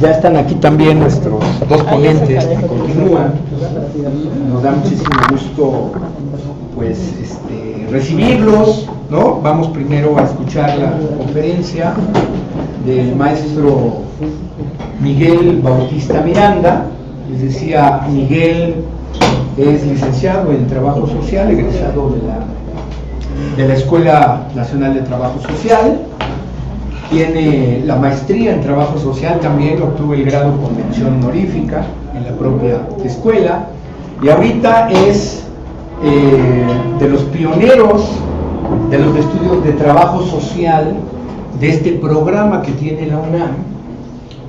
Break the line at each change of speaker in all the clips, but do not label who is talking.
Ya están aquí también nuestros dos ponentes que continúan. Nos da muchísimo gusto pues recibirlos, ¿no? Vamos primero a escuchar la conferencia del maestro Miguel Bautista Miranda. Les decía, Miguel es licenciado en Trabajo Social, egresado de la Escuela Nacional de Trabajo Social. Tiene la maestría en Trabajo Social, también obtuvo el grado con mención honorífica en la propia escuela, y ahorita es de los pioneros de los estudios de trabajo social de este programa que tiene la UNAM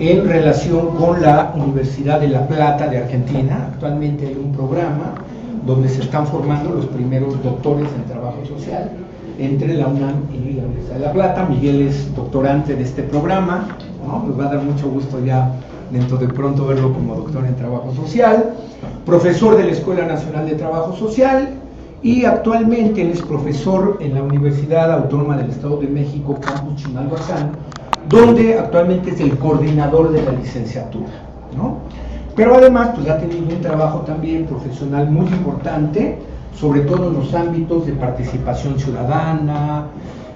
en relación con la Universidad de La Plata de Argentina. Actualmente hay un programa donde se están formando los primeros doctores en trabajo social entre la UNAM y la Universidad de La Plata. Miguel es doctorante de este programa, ¿no? Nos va a dar mucho gusto ya dentro de pronto verlo como doctor en trabajo social, profesor de la Escuela Nacional de Trabajo Social, y actualmente él es profesor en la Universidad Autónoma del Estado de México, Campus Chimalhuacán, donde actualmente es el coordinador de la licenciatura, ¿no? Pero además pues ha tenido un trabajo también profesional muy importante, sobre todo en los ámbitos de participación ciudadana,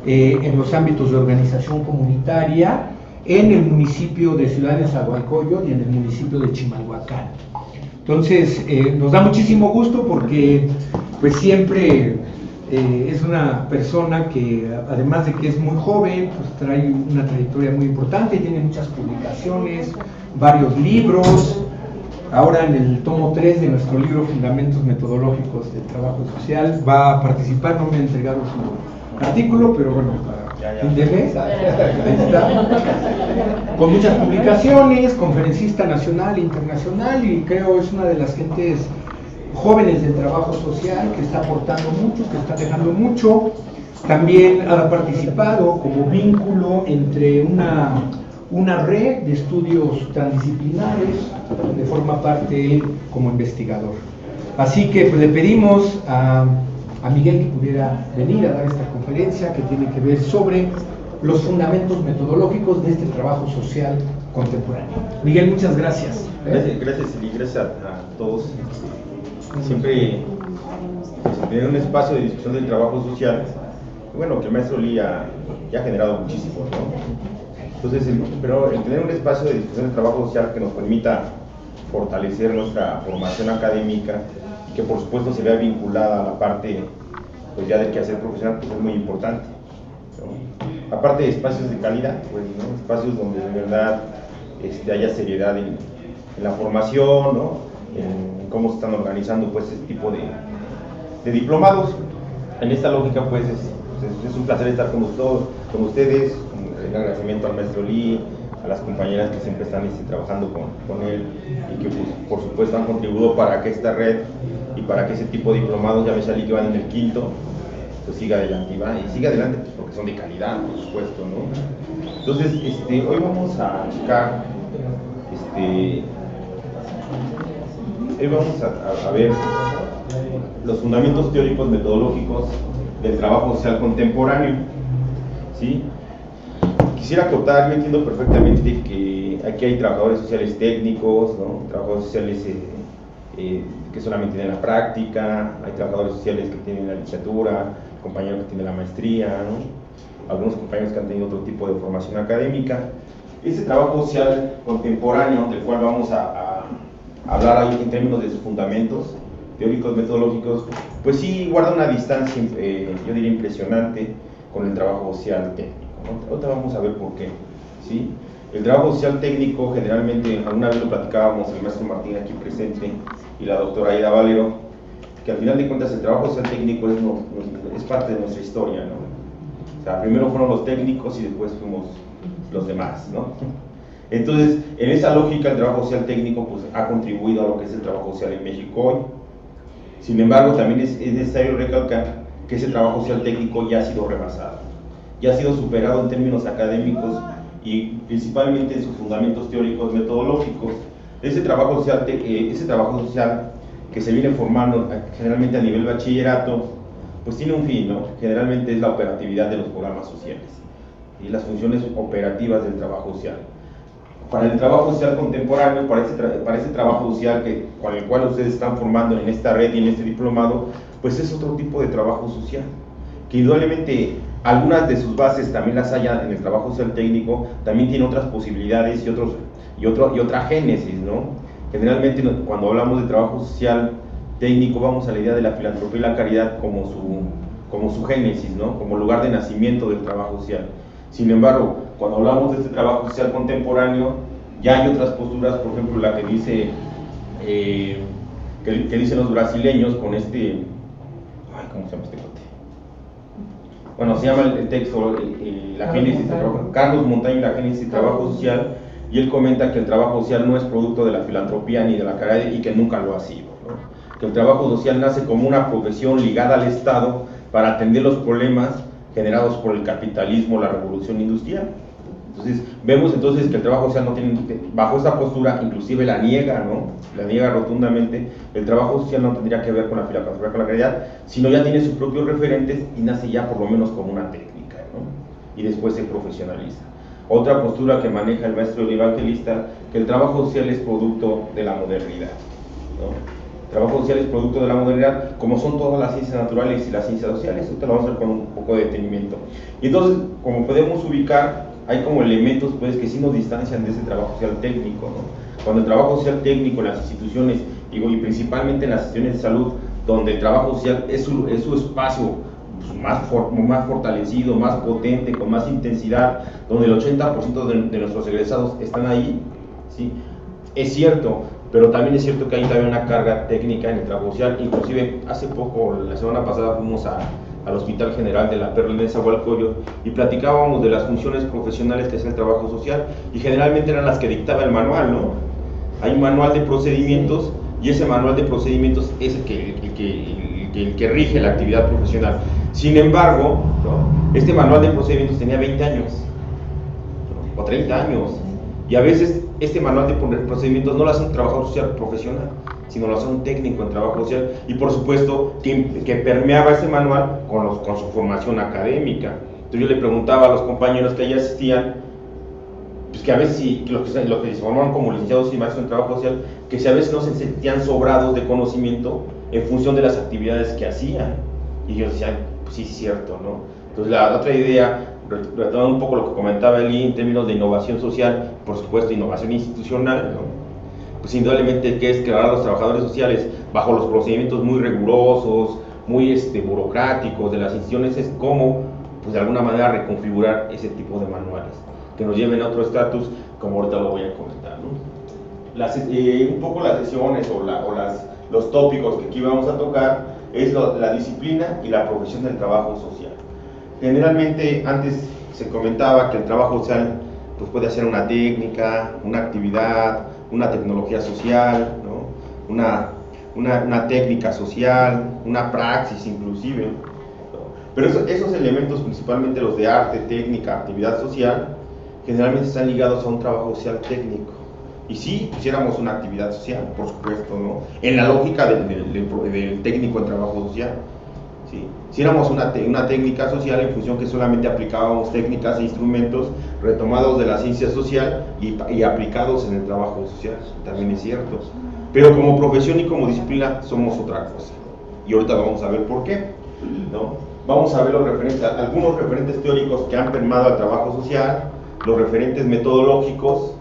en los ámbitos de organización comunitaria, en el municipio de Ciudad de Nezahualcóyotl y en el municipio de Chimalhuacán. Entonces, nos da muchísimo gusto porque pues siempre es una persona que, además de que es muy joven, pues trae una trayectoria muy importante, tiene muchas publicaciones, varios libros. Ahora en el tomo 3 de nuestro libro Fundamentos Metodológicos del Trabajo Social va a participar, no me ha entregado su artículo, pero bueno, para fin de mes, ahí está, con muchas publicaciones, conferencista nacional e internacional, y creo es una de las gentes jóvenes del trabajo social que está aportando mucho, que está dejando mucho. También ha participado como vínculo entre una red de estudios transdisciplinares, donde forma parte él como investigador. Así que pues, le pedimos a Miguel que pudiera venir a dar esta conferencia que tiene que ver sobre los fundamentos metodológicos de este trabajo social contemporáneo. Miguel, muchas gracias.
Gracias, y gracias a todos. Siempre tener un espacio de discusión del trabajo social, bueno, que el maestro Lee ya ha generado muchísimo, ¿no? Entonces, pero el tener un espacio de discusión del trabajo social que nos permita fortalecer nuestra formación académica y que por supuesto se vea vinculada a la parte pues ya del quehacer profesional, pues es muy importante, ¿no? Aparte de espacios de calidad, pues, ¿no? Espacios donde de verdad haya seriedad en la formación, ¿no? En cómo se están organizando pues este tipo de diplomados. En esta lógica pues es un placer estar con ustedes. Un agradecimiento al maestro Lee, a las compañeras que siempre están trabajando con él y que pues, por supuesto han contribuido para que esta red y para que ese tipo de diplomados, ya me salí que van en el quinto, pues siga adelante y siga adelante pues, porque son de calidad, por supuesto, ¿no? Entonces hoy vamos a checar hoy vamos a ver los fundamentos teóricos metodológicos del trabajo social contemporáneo, ¿sí? Quisiera acotar, yo entiendo perfectamente que aquí hay trabajadores sociales técnicos, ¿no? Trabajadores sociales que solamente tienen la práctica, hay trabajadores sociales que tienen la licenciatura, compañeros que tienen la maestría, ¿no? Algunos compañeros que han tenido otro tipo de formación académica. Ese trabajo social contemporáneo, del cual vamos a hablar ahí en términos de sus fundamentos teóricos metodológicos, pues sí guarda una distancia, yo diría impresionante, con el trabajo social técnico. Ahorita vamos a ver por qué, ¿sí? El trabajo social técnico generalmente, alguna vez lo platicábamos el maestro Martín aquí presente y la doctora Aida Valero, que al final de cuentas el trabajo social técnico es parte de nuestra historia, ¿no? O sea, primero fueron los técnicos y después fuimos los demás, ¿no? Entonces, en esa lógica el trabajo social técnico pues, ha contribuido a lo que es el trabajo social en México hoy. Sin embargo, también es necesario recalcar que ese trabajo social técnico ya ha sido rebasado, ya ha sido superado en términos académicos y principalmente en sus fundamentos teóricos metodológicos. Ese trabajo social que se viene formando generalmente a nivel bachillerato, pues tiene un fin, ¿no? Generalmente es la operatividad de los programas sociales y las funciones operativas del trabajo social. para el trabajo social contemporáneo, para ese trabajo social con el cual ustedes están formando en esta red y en este diplomado, pues es otro tipo de trabajo social, que indudablemente algunas de sus bases también las haya en el trabajo social técnico, también tiene otras posibilidades y otra génesis, ¿no? Generalmente cuando hablamos de trabajo social técnico vamos a la idea de la filantropía y la caridad como su génesis, ¿no? Como lugar de nacimiento del trabajo social. Sin embargo, cuando hablamos de este trabajo social contemporáneo, ya hay otras posturas, por ejemplo la que dice que dicen los brasileños con ¿cómo se llama este cuate? Bueno, se llama el texto la génesis del trabajo, Carlos Montaño, la génesis del trabajo social, y él comenta que el trabajo social no es producto de la filantropía ni de la caridad y que nunca lo ha sido, ¿no? Que el trabajo social nace como una profesión ligada al Estado para atender los problemas generados por el capitalismo, la revolución industrial. Entonces, vemos entonces que el trabajo social no tiene, bajo esta postura, inclusive la niega, ¿no? La niega rotundamente. El trabajo social no tendría que ver con la filantropía, con la caridad, sino ya tiene sus propios referentes y nace ya por lo menos como una técnica, ¿no? Y después se profesionaliza. Otra postura que maneja el maestro evangelista, que el trabajo social es producto de la modernidad, ¿no? El trabajo social es producto de la modernidad, como son todas las ciencias naturales y las ciencias sociales. Esto lo vamos a ver con un poco de detenimiento. Y entonces, como podemos ubicar, hay como elementos pues que sí nos distancian de ese trabajo social técnico, ¿no? Cuando el trabajo social técnico en las instituciones, y principalmente en las instituciones de salud, donde el trabajo social es su espacio pues, más fortalecido, más potente, con más intensidad, donde el 80% de nuestros egresados están ahí, ¿sí? Es cierto, pero también es cierto que hay también una carga técnica en el trabajo social. Inclusive hace poco, la semana pasada, fuimos al Hospital General de la Perla en Nezahualcóyotl y platicábamos de las funciones profesionales que hace el trabajo social, y generalmente eran las que dictaba el manual, ¿no? Hay un manual de procedimientos y ese manual de procedimientos es el que rige la actividad profesional. Sin embargo, ¿no? Este manual de procedimientos tenía 20 años, ¿no? O 30 años, y a veces este manual de procedimientos no lo hace un trabajador social profesional, sino lo hace un técnico en trabajo social, y por supuesto que permeaba ese manual con su formación académica. Entonces yo le preguntaba a los compañeros que allí asistían, pues que a veces los que se formaron como licenciados y maestros en trabajo social, que si a veces no se sentían sobrados de conocimiento en función de las actividades que hacían. Y yo decía, pues sí, es cierto, ¿no? Entonces la otra idea, retomando un poco lo que comentaba Eli en términos de innovación social, por supuesto innovación institucional, ¿no? Pues indudablemente que es crear a los trabajadores sociales bajo los procedimientos muy rigurosos, muy burocráticos de las instituciones, es como, pues de alguna manera, reconfigurar ese tipo de manuales, que nos lleven a otro estatus, como ahorita lo voy a comentar, ¿no? Un poco las sesiones los tópicos que aquí vamos a tocar es la disciplina y la profesión del trabajo social. Generalmente antes se comentaba que el trabajo social pues puede ser una técnica, una actividad, una tecnología social, ¿no? una técnica social, una praxis inclusive, ¿no? Pero esos elementos, principalmente los de arte, técnica, actividad social, generalmente están ligados a un trabajo social técnico. Y sí, hiciéramos una actividad social, por supuesto, ¿no? En la lógica del técnico en trabajo social, ¿sí? Hiciéramos una técnica social en función que solamente aplicábamos técnicas e instrumentos retomados de la ciencia social y aplicados en el trabajo social, también es cierto. Pero como profesión y como disciplina somos otra cosa. Y ahorita vamos a ver por qué, ¿no? Vamos a ver algunos referentes teóricos que han permeado al trabajo social, los referentes metodológicos,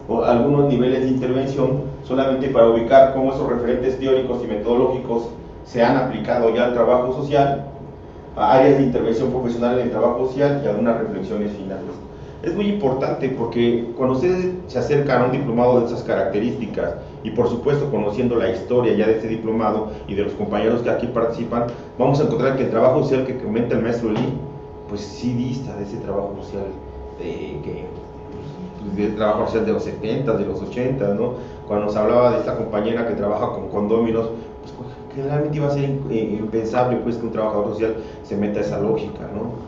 o algunos niveles de intervención, solamente para ubicar cómo esos referentes teóricos y metodológicos se han aplicado ya al trabajo social, a áreas de intervención profesional en el trabajo social y algunas reflexiones finales. Es muy importante porque cuando ustedes se acercan a un diplomado de esas características, y por supuesto conociendo la historia ya de este diplomado y de los compañeros que aquí participan, vamos a encontrar que el trabajo social que comenta el maestro Eli, pues sí dista de ese trabajo social del trabajo social de los 70, de los 80, ¿no? Cuando nos hablaba de esta compañera que trabaja con condóminos, pues generalmente iba a ser impensable pues que un trabajador social se meta a esa lógica, ¿no?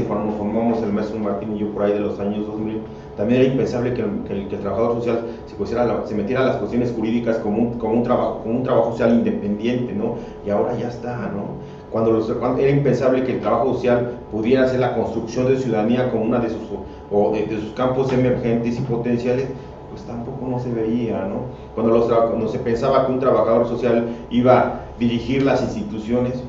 Cuando nos formamos el maestro Martín y yo por ahí de los años 2000, también era impensable que el trabajador social se metiera a las cuestiones jurídicas como un trabajo social independiente, ¿no? Y ahora ya está, ¿no? Cuando era impensable que el trabajo social pudiera hacer la construcción de ciudadanía como una de sus campos emergentes y potenciales, pues tampoco no se veía, ¿no? Cuando se pensaba que un trabajador social iba a dirigir las instituciones,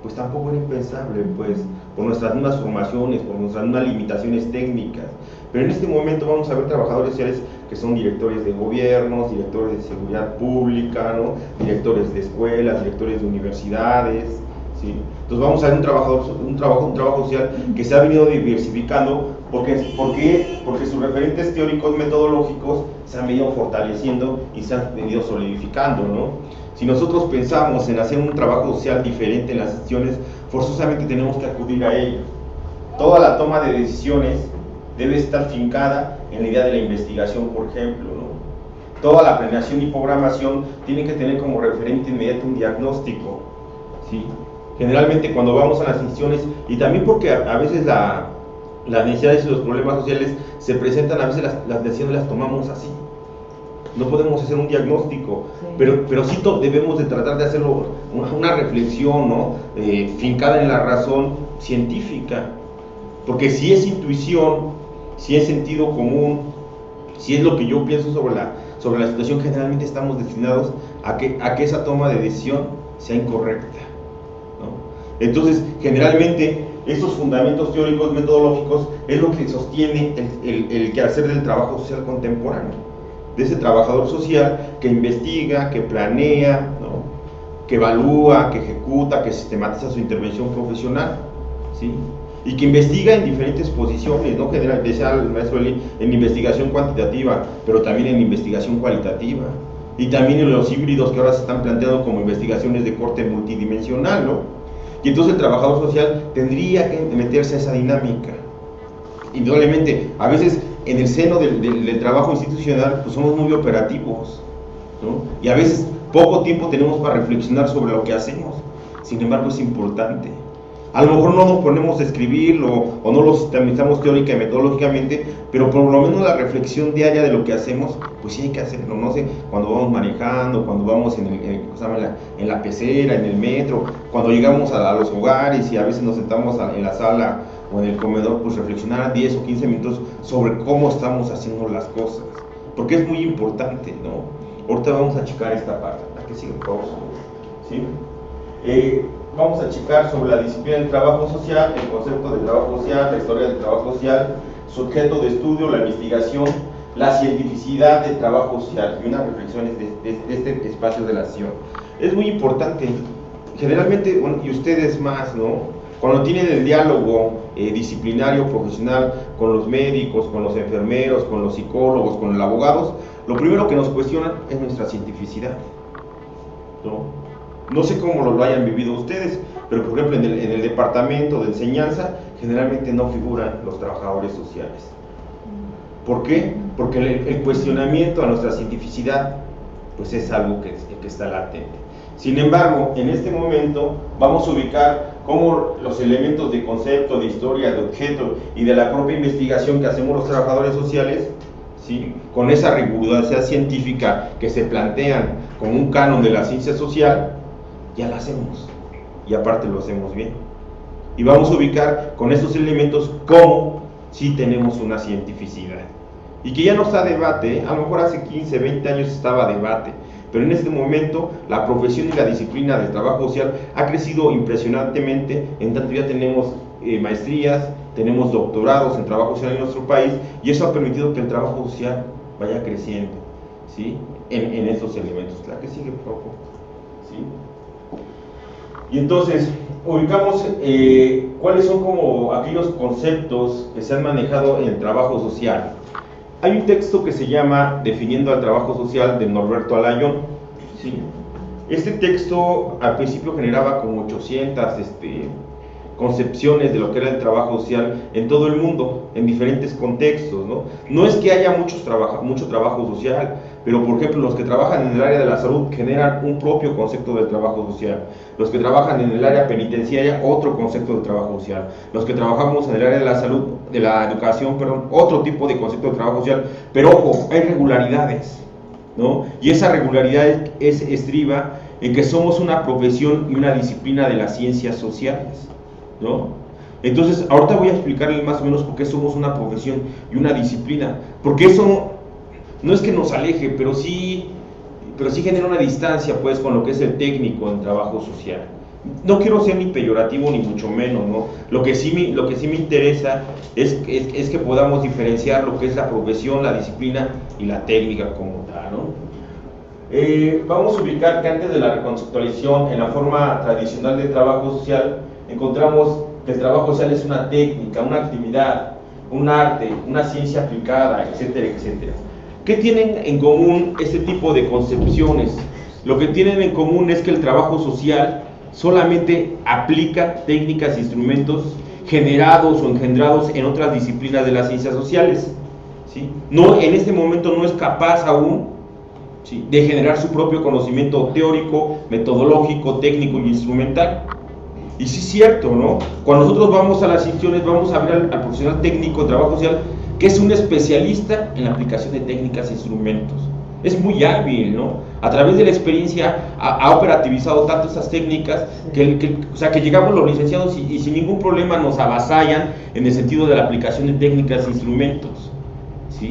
pues tampoco era impensable, pues, por nuestras mismas formaciones, por nuestras mismas limitaciones técnicas. Pero en este momento vamos a ver trabajadores sociales que son directores de gobiernos, directores de seguridad pública, ¿no? Directores de escuelas, directores de universidades, ¿sí? Entonces vamos a ver un trabajo social que se ha venido diversificando porque sus referentes teóricos metodológicos se han venido fortaleciendo y se han venido solidificando, ¿no? Si nosotros pensamos en hacer un trabajo social diferente en las instituciones, forzosamente tenemos que acudir a ello. Toda la toma de decisiones debe estar fincada en la idea de la investigación, por ejemplo, ¿no? Toda la planeación y programación tiene que tener como referente inmediato un diagnóstico, ¿sí? Generalmente cuando vamos a las instituciones, y también porque a veces las necesidades y los problemas sociales se presentan, a veces las decisiones las tomamos así. No podemos hacer un diagnóstico, sí. pero sí debemos de tratar de hacerlo una reflexión, ¿no? Fincada en la razón científica, porque si es intuición, si es sentido común, si es lo que yo pienso sobre la situación, generalmente estamos destinados a que esa toma de decisión sea incorrecta, ¿no? Entonces, generalmente, estos fundamentos teóricos metodológicos es lo que sostiene el quehacer del trabajo social contemporáneo, de ese trabajador social que investiga, que planea, ¿no? Que evalúa, que ejecuta, que sistematiza su intervención profesional, ¿sí? Y que investiga en diferentes posiciones, ¿no? General, decía el maestro Eli, en investigación cuantitativa, pero también en investigación cualitativa, y también en los híbridos que ahora se están planteando como investigaciones de corte multidimensional, ¿no? Y entonces el trabajador social tendría que meterse a esa dinámica. Indudablemente, a veces en el seno del trabajo institucional, pues somos muy operativos, ¿no? Y a veces poco tiempo tenemos para reflexionar sobre lo que hacemos. Sin embargo, es importante. A lo mejor no nos ponemos a escribirlo o no lo sistematizamos teórica y metodológicamente, pero por lo menos la reflexión diaria de lo que hacemos, pues sí hay que hacerlo, no sé, cuando vamos manejando, cuando vamos en la pecera, en el metro, cuando llegamos a los hogares y a veces nos sentamos en la sala o en el comedor, pues reflexionar 10 o 15 minutos sobre cómo estamos haciendo las cosas, porque es muy importante, ¿no? Ahorita vamos a checar esta parte, ¿a qué sigue, por favor? ¿Sí? Vamos a checar sobre la disciplina del trabajo social, el concepto del trabajo social, la historia del trabajo social, su objeto de estudio, la investigación, la cientificidad del trabajo social y unas reflexiones de este espacio de la acción. Es muy importante, generalmente, bueno, y ustedes más, ¿no? Cuando tienen el diálogo disciplinario, profesional, con los médicos, con los enfermeros, con los psicólogos, con los abogados, lo primero que nos cuestionan es nuestra cientificidad, ¿no? No sé cómo lo hayan vivido ustedes, pero por ejemplo en el departamento de enseñanza generalmente no figuran los trabajadores sociales. ¿Por qué? Porque el cuestionamiento a nuestra cientificidad pues es algo que está latente. Sin embargo, en este momento vamos a ubicar cómo los elementos de concepto, de historia, de objeto y de la propia investigación que hacemos los trabajadores sociales, ¿sí? Con esa rigurosidad científica que se plantean como un canon de la ciencia social, ya la hacemos, y aparte lo hacemos bien. Y vamos a ubicar con estos elementos cómo sí tenemos una cientificidad. Y que ya no está a debate, a lo mejor hace 15, 20 años estaba a debate, pero en este momento la profesión y la disciplina del trabajo social ha crecido impresionantemente, en tanto ya tenemos maestrías, tenemos doctorados en trabajo social en nuestro país, y eso ha permitido que el trabajo social vaya creciendo, ¿sí? En estos elementos. La que sigue, por favor. ¿Sí? Y entonces, ubicamos cuáles son como aquellos conceptos que se han manejado en el trabajo social. Hay un texto que se llama Definiendo al trabajo social, de Norberto Alayón, ¿sí? Este texto al principio generaba como 800 concepciones de lo que era el trabajo social en todo el mundo, en diferentes contextos, ¿no? No es que haya mucho trabajo social, pero por ejemplo los que trabajan en el área de la salud generan un propio concepto del trabajo social, los que trabajan en el área penitenciaria otro concepto del trabajo social, los que trabajamos en el área de la salud, de la educación, perdón, otro tipo de concepto de trabajo social, pero ojo, hay regularidades, ¿no? Y esa regularidad estriba en que somos una profesión y una disciplina de las ciencias sociales, ¿no? Entonces, ahorita voy a explicarles más o menos por qué somos una profesión y una disciplina, porque eso no es que nos aleje, pero sí genera una distancia pues con lo que es el técnico en trabajo social. No quiero ser ni peyorativo ni mucho menos, ¿no? Lo que sí me interesa es que podamos diferenciar lo que es la profesión, la disciplina y la técnica como tal, ¿no? Vamos a ubicar que antes de la reconceptualización en la forma tradicional de trabajo social encontramos que el trabajo social es una técnica, una actividad, un arte, una ciencia aplicada, etcétera, etcétera. ¿Qué tienen en común este tipo de concepciones? Lo que tienen en común es que el trabajo social solamente aplica técnicas e instrumentos generados o engendrados en otras disciplinas de las ciencias sociales, ¿sí? No, en este momento no es capaz aún, ¿sí?, de generar su propio conocimiento teórico, metodológico, técnico y instrumental. Y sí es cierto, ¿no? Cuando nosotros vamos a las instituciones, vamos a ver al profesional técnico de trabajo social que es un especialista en la aplicación de técnicas e instrumentos. Es muy hábil, ¿no? A través de la experiencia ha operativizado tanto esas técnicas o sea, que llegamos los licenciados y sin ningún problema nos avasallan en el sentido de la aplicación de técnicas e instrumentos, ¿sí?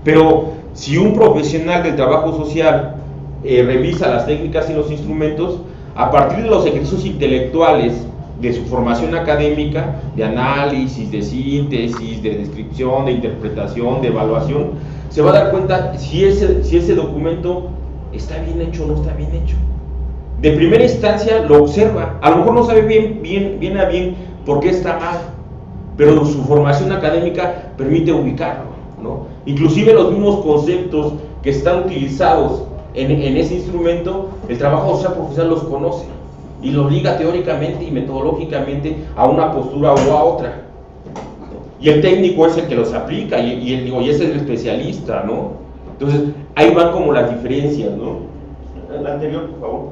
Pero si un profesional del trabajo social revisa las técnicas y los instrumentos, a partir de los ejercicios intelectuales de su formación académica, de análisis, de síntesis, de descripción, de interpretación, de evaluación, se va a dar cuenta si ese documento está bien hecho o no está bien hecho. De primera instancia lo observa, a lo mejor no sabe bien a bien por qué está mal, pero su formación académica permite ubicarlo, ¿no? Inclusive los mismos conceptos que están utilizados en ese instrumento, el trabajo social profesional los conoce y lo liga teóricamente y metodológicamente a una postura o a otra. Y el técnico es el que los aplica y ese es el especialista, ¿no? Entonces, ahí van como las diferencias, ¿no? La anterior, por favor.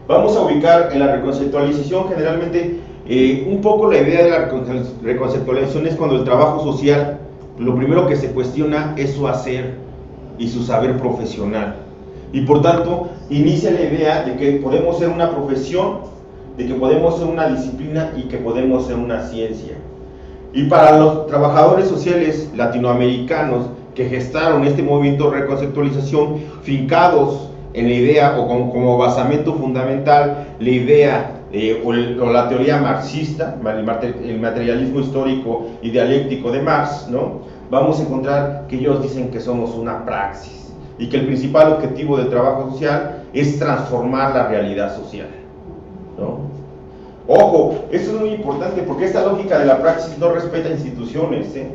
Vamos a ubicar en la reconceptualización generalmente un poco la idea de la reconceptualización es cuando el trabajo social, lo primero que se cuestiona es su hacer y su saber profesional. Y por tanto, inicia la idea de que podemos ser una profesión, de que podemos ser una disciplina y que podemos ser una ciencia. Y para los trabajadores sociales latinoamericanos que gestaron este movimiento de reconceptualización, fincados en la idea o como basamento fundamental, la idea o la teoría marxista, el materialismo histórico y dialéctico de Marx, ¿no? Vamos a encontrar que ellos dicen que somos una praxis y que el principal objetivo del trabajo social es transformar la realidad social, ¿no? Ojo, esto es muy importante porque esta lógica de la praxis no respeta instituciones, ¿eh?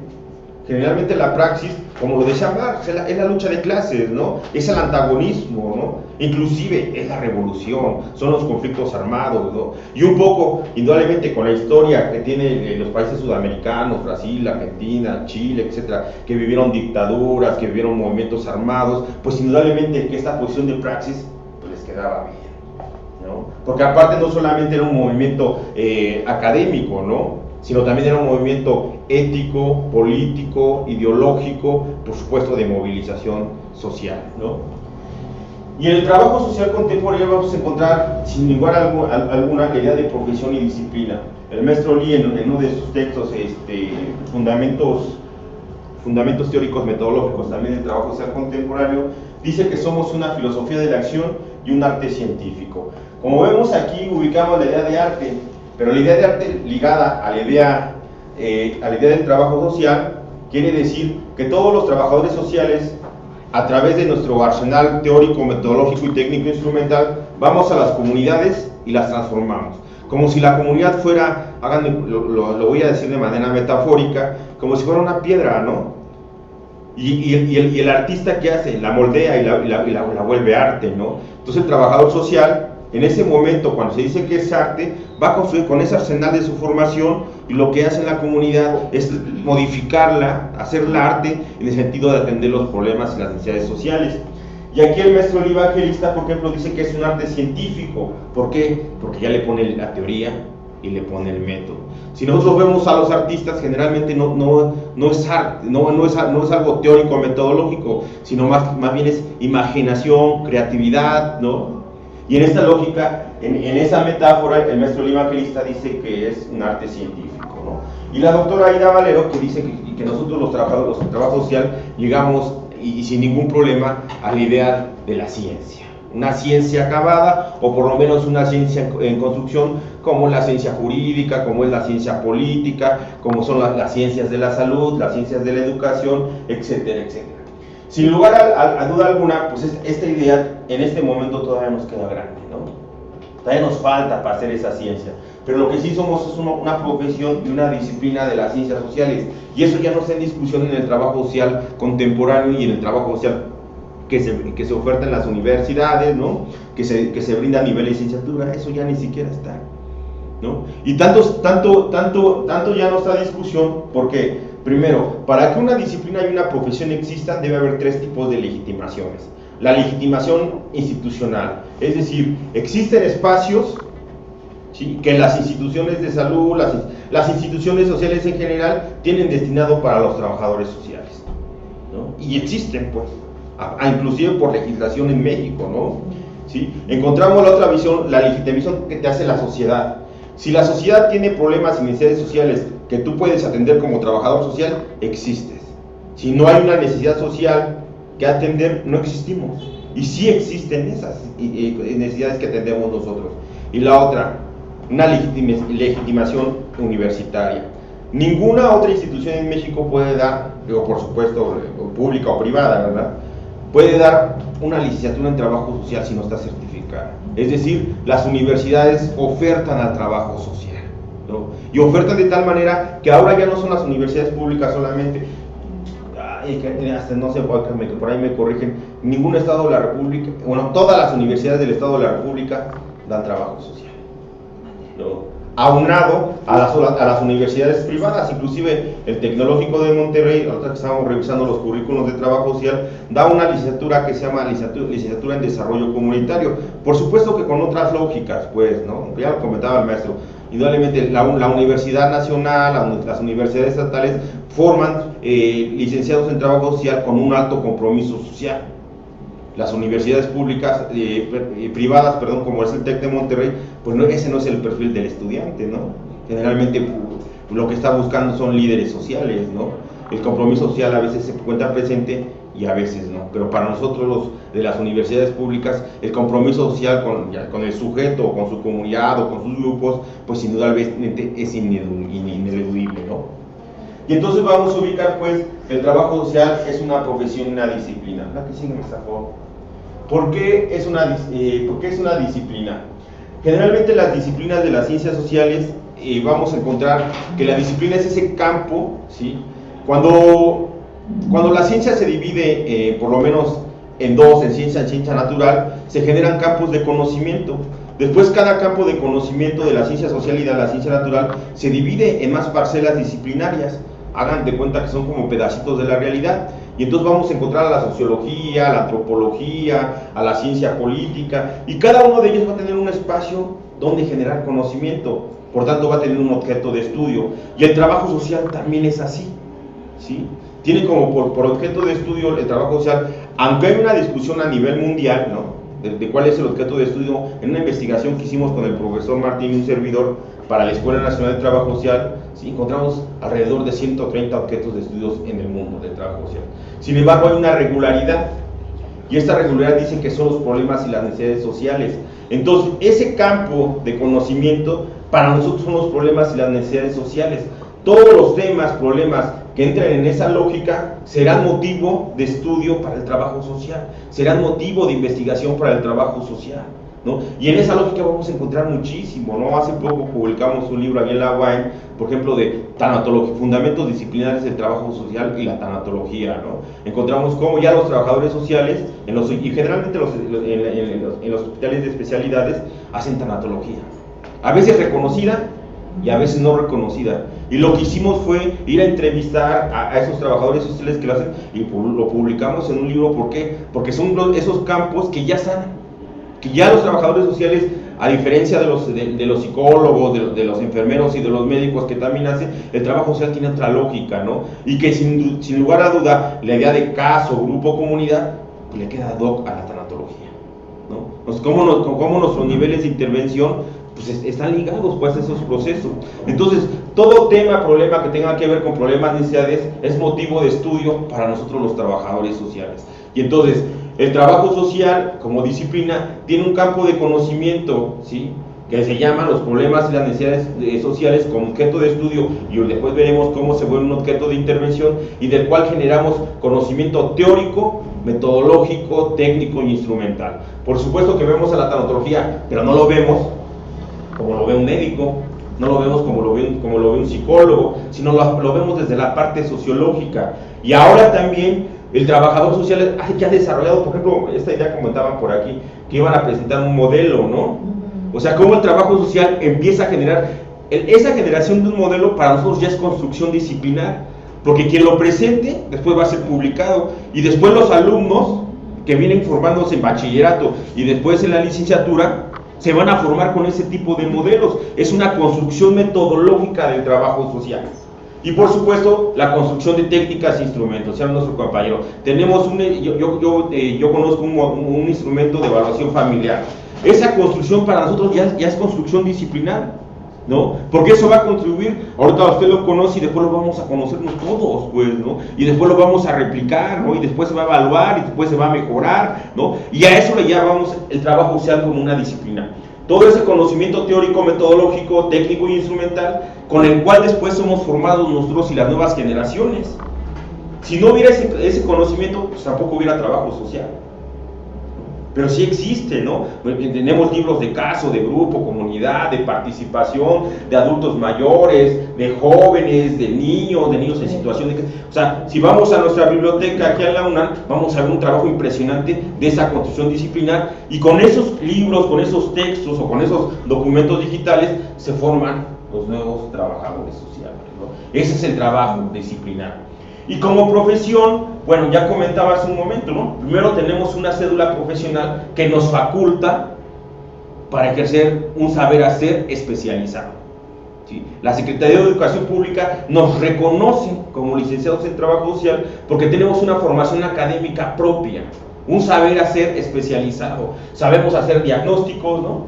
Generalmente la praxis, como lo decía Marx, es la lucha de clases, ¿no? Es el antagonismo, ¿no? Inclusive es la revolución, son los conflictos armados, ¿no? Y un poco, indudablemente, con la historia que tienen los países sudamericanos, Brasil, Argentina, Chile, etcétera, que vivieron dictaduras, que vivieron movimientos armados, pues indudablemente que esta posición de praxis pues les quedaba bien, ¿no? Porque aparte no solamente era un movimiento académico, ¿no?, sino también era un movimiento ético, político, ideológico, por supuesto de movilización social, ¿no? Y en el trabajo social contemporáneo vamos a encontrar, sin lugar alguna, la idea de profesión y disciplina. El maestro Lee, en uno de sus textos, fundamentos teóricos metodológicos también del trabajo social contemporáneo, dice que somos una filosofía de la acción y un arte científico. Como vemos aquí, ubicamos la idea de arte, pero la idea de arte ligada a la idea del trabajo social quiere decir que todos los trabajadores sociales, a través de nuestro arsenal teórico, metodológico y técnico instrumental, vamos a las comunidades y las transformamos. Como si la comunidad fuera, lo voy a decir de manera metafórica, como si fuera una piedra, ¿no? Y el artista, ¿qué hace? La moldea y la vuelve arte, ¿no? Entonces el trabajador social, en ese momento, cuando se dice que es arte, va a construir con ese arsenal de su formación y lo que hace en la comunidad es modificarla, hacerla arte en el sentido de atender los problemas y las necesidades sociales. Y aquí el maestro Lee Evangelista, por ejemplo, dice que es un arte científico. ¿Por qué? Porque ya le pone la teoría y le pone el método. Si nosotros vemos a los artistas, generalmente no es arte, no es algo teórico metodológico, sino más bien es imaginación, creatividad, ¿no? Y en esta lógica, en esa metáfora, el maestro Lee Evangelista dice que es un arte científico. ¿no? Y la doctora Aida Valero, que dice que nosotros los trabajadores, los trabajos social, llegamos y sin ningún problema a la idea de la ciencia. Una ciencia acabada, o por lo menos una ciencia en construcción, como la ciencia jurídica, como es la ciencia política, como son las ciencias de la salud, las ciencias de la educación, etcétera, etcétera. Sin lugar a duda alguna, pues esta idea en este momento todavía nos queda grande, ¿no? Todavía nos falta para hacer esa ciencia, pero lo que sí somos es una profesión y una disciplina de las ciencias sociales, y eso ya no está en discusión en el trabajo social contemporáneo y en el trabajo social que se oferta en las universidades, ¿no? que se brinda a nivel de licenciatura. Eso ya ni siquiera está, ¿no? Y tanto ya no está en discusión, porque primero, para que una disciplina y una profesión existan, debe haber tres tipos de legitimaciones. La legitimación institucional, es decir, existen espacios, ¿sí?, que las instituciones de salud, las instituciones sociales en general, tienen destinado para los trabajadores sociales, ¿no? Y existen, pues, inclusive por legislación en México, ¿no? ¿Sí? Encontramos la otra visión, la legitimación que te hace la sociedad. Si la sociedad tiene problemas y necesidades sociales que tú puedes atender como trabajador social, existes. Si no hay una necesidad social que atender, no existimos. Y sí existen esas necesidades que atendemos nosotros. Y la otra, una legitimación universitaria. Ninguna otra institución en México puede dar, digo, por supuesto, pública o privada, ¿verdad?, puede dar una licenciatura en trabajo social si no está certificada. Es decir, las universidades ofertan al trabajo social, ¿no? Y ofertan de tal manera que ahora ya no son las universidades públicas solamente. Hasta no sé, por ahí me corrigen, ningún estado de la república, bueno, todas las universidades del estado de la república dan trabajo social, ¿no? Aunado a las universidades privadas. Inclusive el Tecnológico de Monterrey, ahorita que estamos revisando los currículos de trabajo social, da una licenciatura que se llama licenciatura en desarrollo comunitario, por supuesto que con otras lógicas, pues, ¿no? Ya lo comentaba el maestro. Indudablemente la Universidad Nacional, las universidades estatales forman licenciados en trabajo social con un alto compromiso social. Las universidades públicas, privadas, perdón, como es el TEC de Monterrey, pues no, ese no es el perfil del estudiante, ¿no? Generalmente lo que está buscando son líderes sociales, ¿no? El compromiso social a veces se encuentra presente y a veces no, pero para nosotros los de las universidades públicas, el compromiso social con el sujeto, o con su comunidad, o con sus grupos, pues indudablemente es ineludible, ¿no? Y entonces vamos a ubicar, pues, el trabajo social es una profesión y una disciplina. La que sigue, por favor. ¿Por qué es una disciplina? Generalmente las disciplinas de las ciencias sociales, vamos a encontrar que la disciplina es ese campo, ¿sí? Cuando la ciencia se divide, por lo menos en dos, en ciencia natural, se generan campos de conocimiento. Después cada campo de conocimiento de la ciencia social y de la ciencia natural se divide en más parcelas disciplinarias. Hagan de cuenta que son como pedacitos de la realidad. Y entonces vamos a encontrar a la sociología, a la antropología, a la ciencia política, y cada uno de ellos va a tener un espacio donde generar conocimiento, por tanto va a tener un objeto de estudio. Y el trabajo social también es así, ¿sí? Tiene como por objeto de estudio el trabajo social, aunque hay una discusión a nivel mundial, ¿no?, de cuál es el objeto de estudio. En una investigación que hicimos con el profesor Martín y un servidor para la Escuela Nacional de Trabajo Social, ¿sí?, encontramos alrededor de 130 objetos de estudios en el mundo del trabajo social. Sin embargo, hay una regularidad, y esta regularidad dice que son los problemas y las necesidades sociales. Entonces, ese campo de conocimiento para nosotros son los problemas y las necesidades sociales. Todos los temas, problemas que entren en esa lógica serán motivo de estudio para el trabajo social, serán motivo de investigación para el trabajo social, ¿no? Y en esa lógica vamos a encontrar muchísimo, ¿no? Hace poco publicamos un libro aquí en la UAM, por ejemplo, de tanatología, fundamentos disciplinares del trabajo social y la tanatología, ¿no? Encontramos cómo ya los trabajadores sociales, y generalmente en los hospitales de especialidades, hacen tanatología, a veces reconocida y a veces no reconocida. Y lo que hicimos fue ir a entrevistar a esos trabajadores sociales que lo hacen, y lo publicamos en un libro. ¿Por qué? Porque son esos campos que ya sanan, que ya los trabajadores sociales, a diferencia de los psicólogos, de los enfermeros y de los médicos que también hacen, el trabajo social tiene otra lógica, ¿no? Y que sin lugar a duda, la idea de caso, grupo, comunidad, pues le queda ad hoc a la tanatología, ¿no? Cómo nuestros niveles de intervención pues están ligados pues a esos procesos. Entonces, todo problema que tenga que ver con problemas de necesidades es motivo de estudio para nosotros los trabajadores sociales. Y entonces, el trabajo social como disciplina tiene un campo de conocimiento, ¿sí?, que se llama los problemas y las necesidades sociales como objeto de estudio, y después veremos cómo se vuelve un objeto de intervención, y del cual generamos conocimiento teórico, metodológico, técnico e instrumental. Por supuesto que vemos a la tanatología, pero no lo vemos como lo ve un médico, no lo vemos como lo ve un psicólogo, sino lo vemos desde la parte sociológica. Y ahora también el trabajador social ya ha desarrollado, por ejemplo, esta idea comentaban por aquí, que iban a presentar un modelo, ¿no? O sea, cómo el trabajo social empieza a generar, esa generación de un modelo para nosotros ya es construcción disciplinar, porque quien lo presente después va a ser publicado, y después los alumnos que vienen formándose en bachillerato y después en la licenciatura se van a formar con ese tipo de modelos. Es una construcción metodológica del trabajo social. Y por supuesto, la construcción de técnicas e instrumentos, sea nuestro compañero. Tenemos yo conozco un instrumento de evaluación familiar. Esa construcción para nosotros ya es construcción disciplinar, ¿no? Porque eso va a contribuir, ahorita usted lo conoce y después lo vamos a conocernos todos, pues, ¿no? Y después lo vamos a replicar, ¿no? Y después se va a evaluar y después se va a mejorar, ¿no? Y a eso le llamamos el trabajo social como una disciplina. Todo ese conocimiento teórico, metodológico, técnico y instrumental con el cual después somos formados nosotros y las nuevas generaciones. Si no hubiera ese conocimiento, pues tampoco hubiera trabajo social. Pero sí existe, ¿no? Tenemos libros de caso, de grupo, comunidad, de participación, de adultos mayores, de jóvenes, de niños en situación de... O sea, si vamos a nuestra biblioteca aquí en la UNAM, vamos a ver un trabajo impresionante de esa construcción disciplinar, y con esos libros, con esos textos o con esos documentos digitales se forman los nuevos trabajadores sociales, ¿no? Ese es el trabajo disciplinar. Y como profesión, bueno, ya comentaba hace un momento, ¿no? Primero tenemos una cédula profesional que nos faculta para ejercer un saber hacer especializado, ¿sí? La Secretaría de Educación Pública nos reconoce como licenciados en trabajo social porque tenemos una formación académica propia, un saber hacer especializado. Sabemos hacer diagnósticos, ¿no?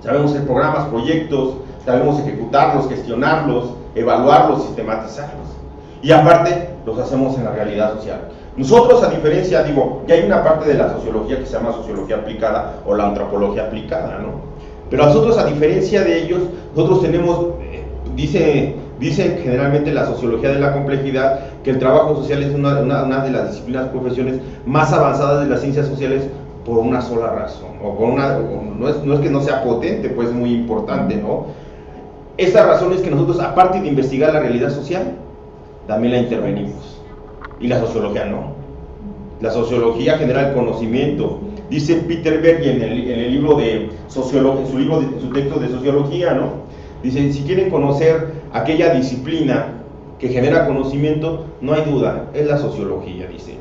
Sabemos hacer programas, proyectos, sabemos ejecutarlos, gestionarlos, evaluarlos, sistematizarlos. Y aparte, los hacemos en la realidad social. Nosotros, a diferencia, ya hay una parte de la sociología que se llama sociología aplicada o la antropología aplicada, ¿no? Pero nosotros, a diferencia de ellos, nosotros tenemos, dice generalmente la sociología de la complejidad, que el trabajo social es una de las disciplinas, profesiones más avanzadas de las ciencias sociales por una sola razón, no es que no sea potente, pues es muy importante, ¿no? Esta razón es que nosotros, aparte de investigar la realidad social, también la intervenimos, y la sociología no. La sociología genera el conocimiento. Dice Peter Berger en el libro de sociología, en su texto de sociología, ¿no? Dice, si quieren conocer aquella disciplina que genera conocimiento, no hay duda, es la sociología, dice.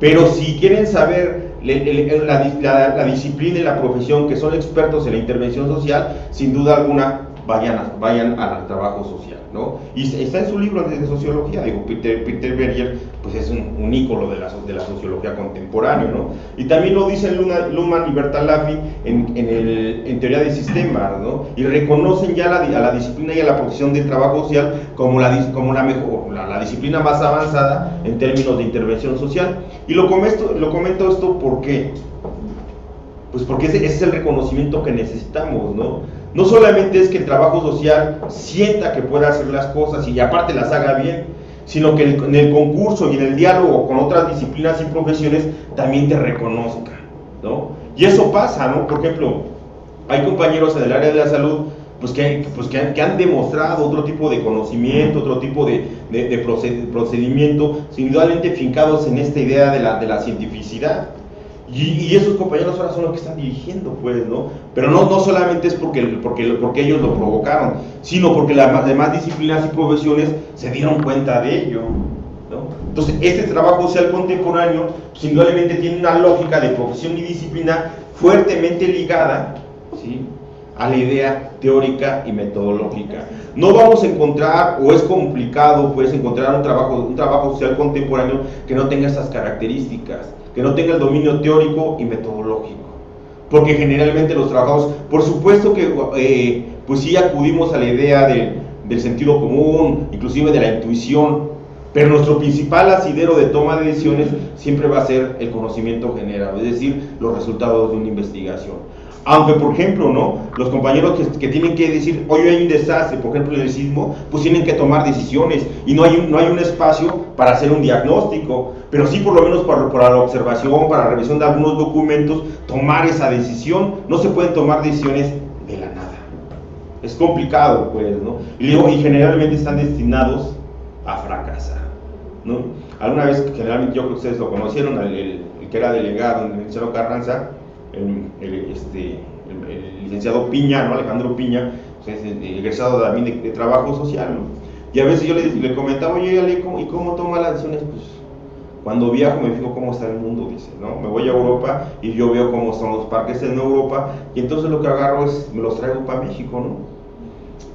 Pero si quieren saber la disciplina y la profesión que son expertos en la intervención social, sin duda alguna, vayan al trabajo social, ¿no? Y está en su libro de sociología. Peter Berger pues es un ícono de la sociología contemporánea, ¿no? Y también lo dicen Luhmann y Bertalanffy en teoría de sistemas, ¿no? Y reconocen ya a la disciplina y a la profesión del trabajo social como la disciplina más avanzada en términos de intervención social. Y lo comento esto ¿por qué? Pues porque ese es el reconocimiento que necesitamos, ¿no? No solamente es que el trabajo social sienta que puede hacer las cosas y aparte las haga bien, sino que en el concurso y en el diálogo con otras disciplinas y profesiones también te reconozca, ¿no? Y eso pasa, ¿no? Por ejemplo, hay compañeros en el área de la salud que han demostrado otro tipo de conocimiento, otro tipo de procedimiento, indudablemente fincados en esta idea de la cientificidad. Y esos compañeros ahora son los que están dirigiendo, pues, ¿no? Pero no solamente es porque ellos lo provocaron, sino porque las demás disciplinas y profesiones se dieron cuenta de ello, ¿no? Entonces, este trabajo social contemporáneo, pues, indudablemente tiene una lógica de profesión y disciplina fuertemente ligada, ¿sí?, a la idea teórica y metodológica. No vamos a encontrar, o es complicado, pues, encontrar un trabajo social contemporáneo que no tenga estas características, que no tenga el dominio teórico y metodológico. porque generalmente los trabajadores, por supuesto que pues sí acudimos a la idea del sentido común, inclusive de la intuición, pero nuestro principal asidero de toma de decisiones siempre va a ser el conocimiento general, es decir, los resultados de una investigación. Aunque, por ejemplo, ¿no?, los compañeros que tienen que decir, hoy hay un desastre, por ejemplo, en el sismo, pues tienen que tomar decisiones y no hay un espacio para hacer un diagnóstico, pero sí por lo menos para la observación, para la revisión de algunos documentos, tomar esa decisión. No se pueden tomar decisiones de la nada. Es complicado, pues, ¿no? Y generalmente están destinados a fracasar, ¿no? Alguna vez, generalmente yo creo que ustedes lo conocieron, el que era delegado en el Cerro Carranza, el licenciado Piña, ¿no?, Alejandro Piña, pues, egresado también de trabajo social, ¿no? Y a veces yo le comentaba, oye, Ale, ¿y cómo toma las decisiones? Pues cuando viajo me fijo cómo está el mundo, dice, ¿no? Me voy a Europa y yo veo cómo son los parques en Europa, y entonces lo que agarro es, me los traigo para México, ¿no?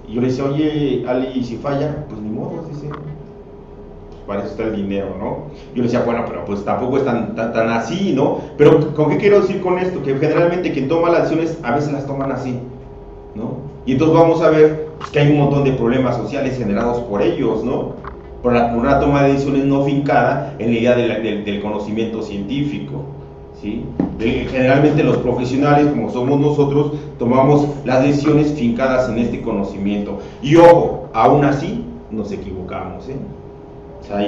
Y yo le decía, oye, Ale, ¿y si falla? Pues ni modo, dice, para eso está el dinero, ¿no? Yo le decía, bueno, pero pues tampoco es tan así, ¿no? Pero ¿con qué quiero decir con esto? Que generalmente quien toma las decisiones a veces las toman así, ¿no? Y entonces vamos a ver pues, que hay un montón de problemas sociales generados por ellos, ¿no? Por una toma de decisiones no fincada en la idea del conocimiento científico, ¿sí? Generalmente los profesionales, como somos nosotros, tomamos las decisiones fincadas en este conocimiento. Y ojo, aún así nos equivocamos, ¿eh? O sea,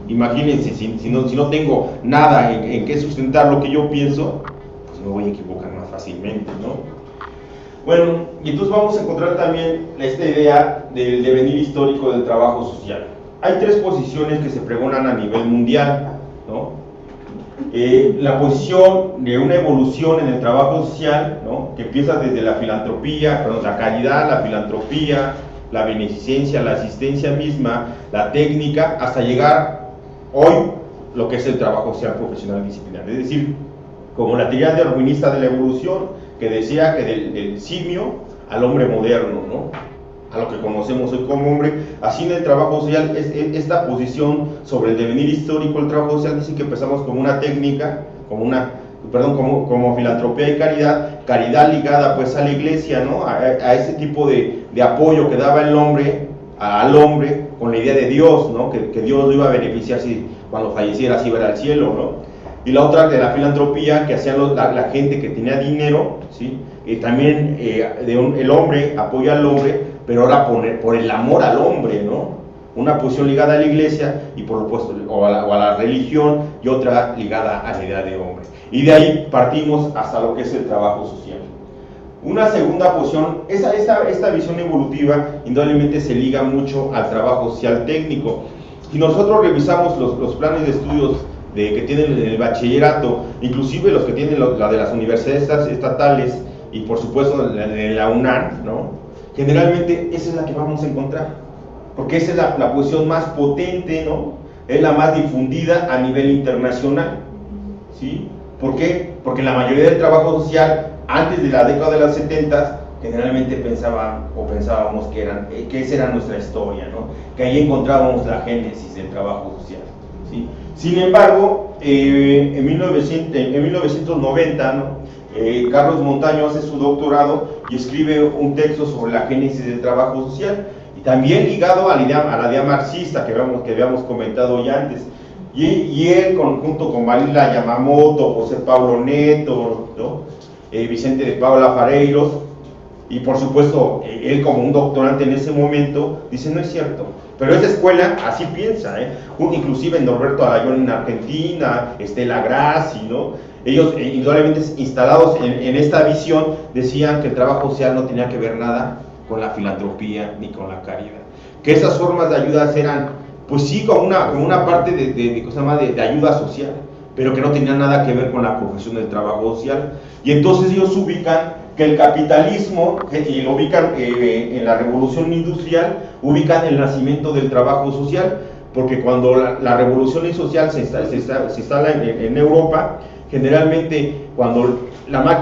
imagínense, si no tengo nada en qué sustentar lo que yo pienso, pues me voy a equivocar más fácilmente, ¿no? Bueno, y entonces vamos a encontrar también esta idea del devenir histórico del trabajo social. Hay tres posiciones que se pregonan a nivel mundial, ¿no? La posición de una evolución en el trabajo social, ¿no?, que empieza desde la filantropía, la caridad, la filantropía, la beneficencia, la asistencia misma, la técnica, hasta llegar hoy lo que es el trabajo social profesional disciplinario. Es decir, como la teoría darwinista de la evolución, que decía que del simio al hombre moderno, ¿no?, a lo que conocemos hoy como hombre, así en el trabajo social, esta posición sobre el devenir histórico del trabajo social dice que empezamos como una técnica, como filantropía y caridad ligada pues a la iglesia, ¿no?, a ese tipo de apoyo que daba el hombre al hombre con la idea de Dios, ¿no?, que Dios lo iba a beneficiar si cuando falleciera se iba al cielo, ¿no? Y la otra de la filantropía, que hacían la gente que tenía dinero, ¿sí? También el hombre apoya al hombre, pero ahora por el amor al hombre, ¿no? Una posición ligada a la iglesia y por supuesto o a la religión, y otra ligada a la idea de hombre. Y de ahí partimos hasta lo que es el trabajo social. Una segunda posición, esta visión evolutiva indudablemente se liga mucho al trabajo social técnico. Si nosotros revisamos los planes de estudios que tienen el bachillerato, inclusive los que tienen la de las universidades estatales y por supuesto de la UNAM, ¿no?, generalmente esa es la que vamos a encontrar, porque esa es la posición más potente, ¿no?, es la más difundida a nivel internacional, ¿sí? ¿Por qué? Porque la mayoría del trabajo social, antes de la década de los 70, generalmente pensábamos que esa era nuestra historia, ¿no?, que ahí encontrábamos la génesis del trabajo social, ¿sí? Sin embargo, en 1990, ¿no?, Carlos Montaño hace su doctorado y escribe un texto sobre la génesis del trabajo social, y también ligado a la idea marxista que habíamos comentado ya antes. Y él, junto con Marila Yamamoto, José Pablo Neto, ¿no?, Vicente de Paula Fareiros, y por supuesto él como un doctorante en ese momento, dice, no es cierto. Pero esa escuela así piensa, inclusive en Norberto Alayón en Argentina, Estela Grassi, ¿no? Ellos, indudablemente instalados en esta visión, decían que el trabajo social no tenía que ver nada con la filantropía ni con la caridad. Que esas formas de ayuda eran, pues sí, como una parte de ayuda social, pero que no tenía nada que ver con la profesión del trabajo social. Y entonces ellos ubican que el capitalismo, y lo ubican en la revolución industrial, ubican el nacimiento del trabajo social, porque cuando la revolución social se instala en Europa, generalmente cuando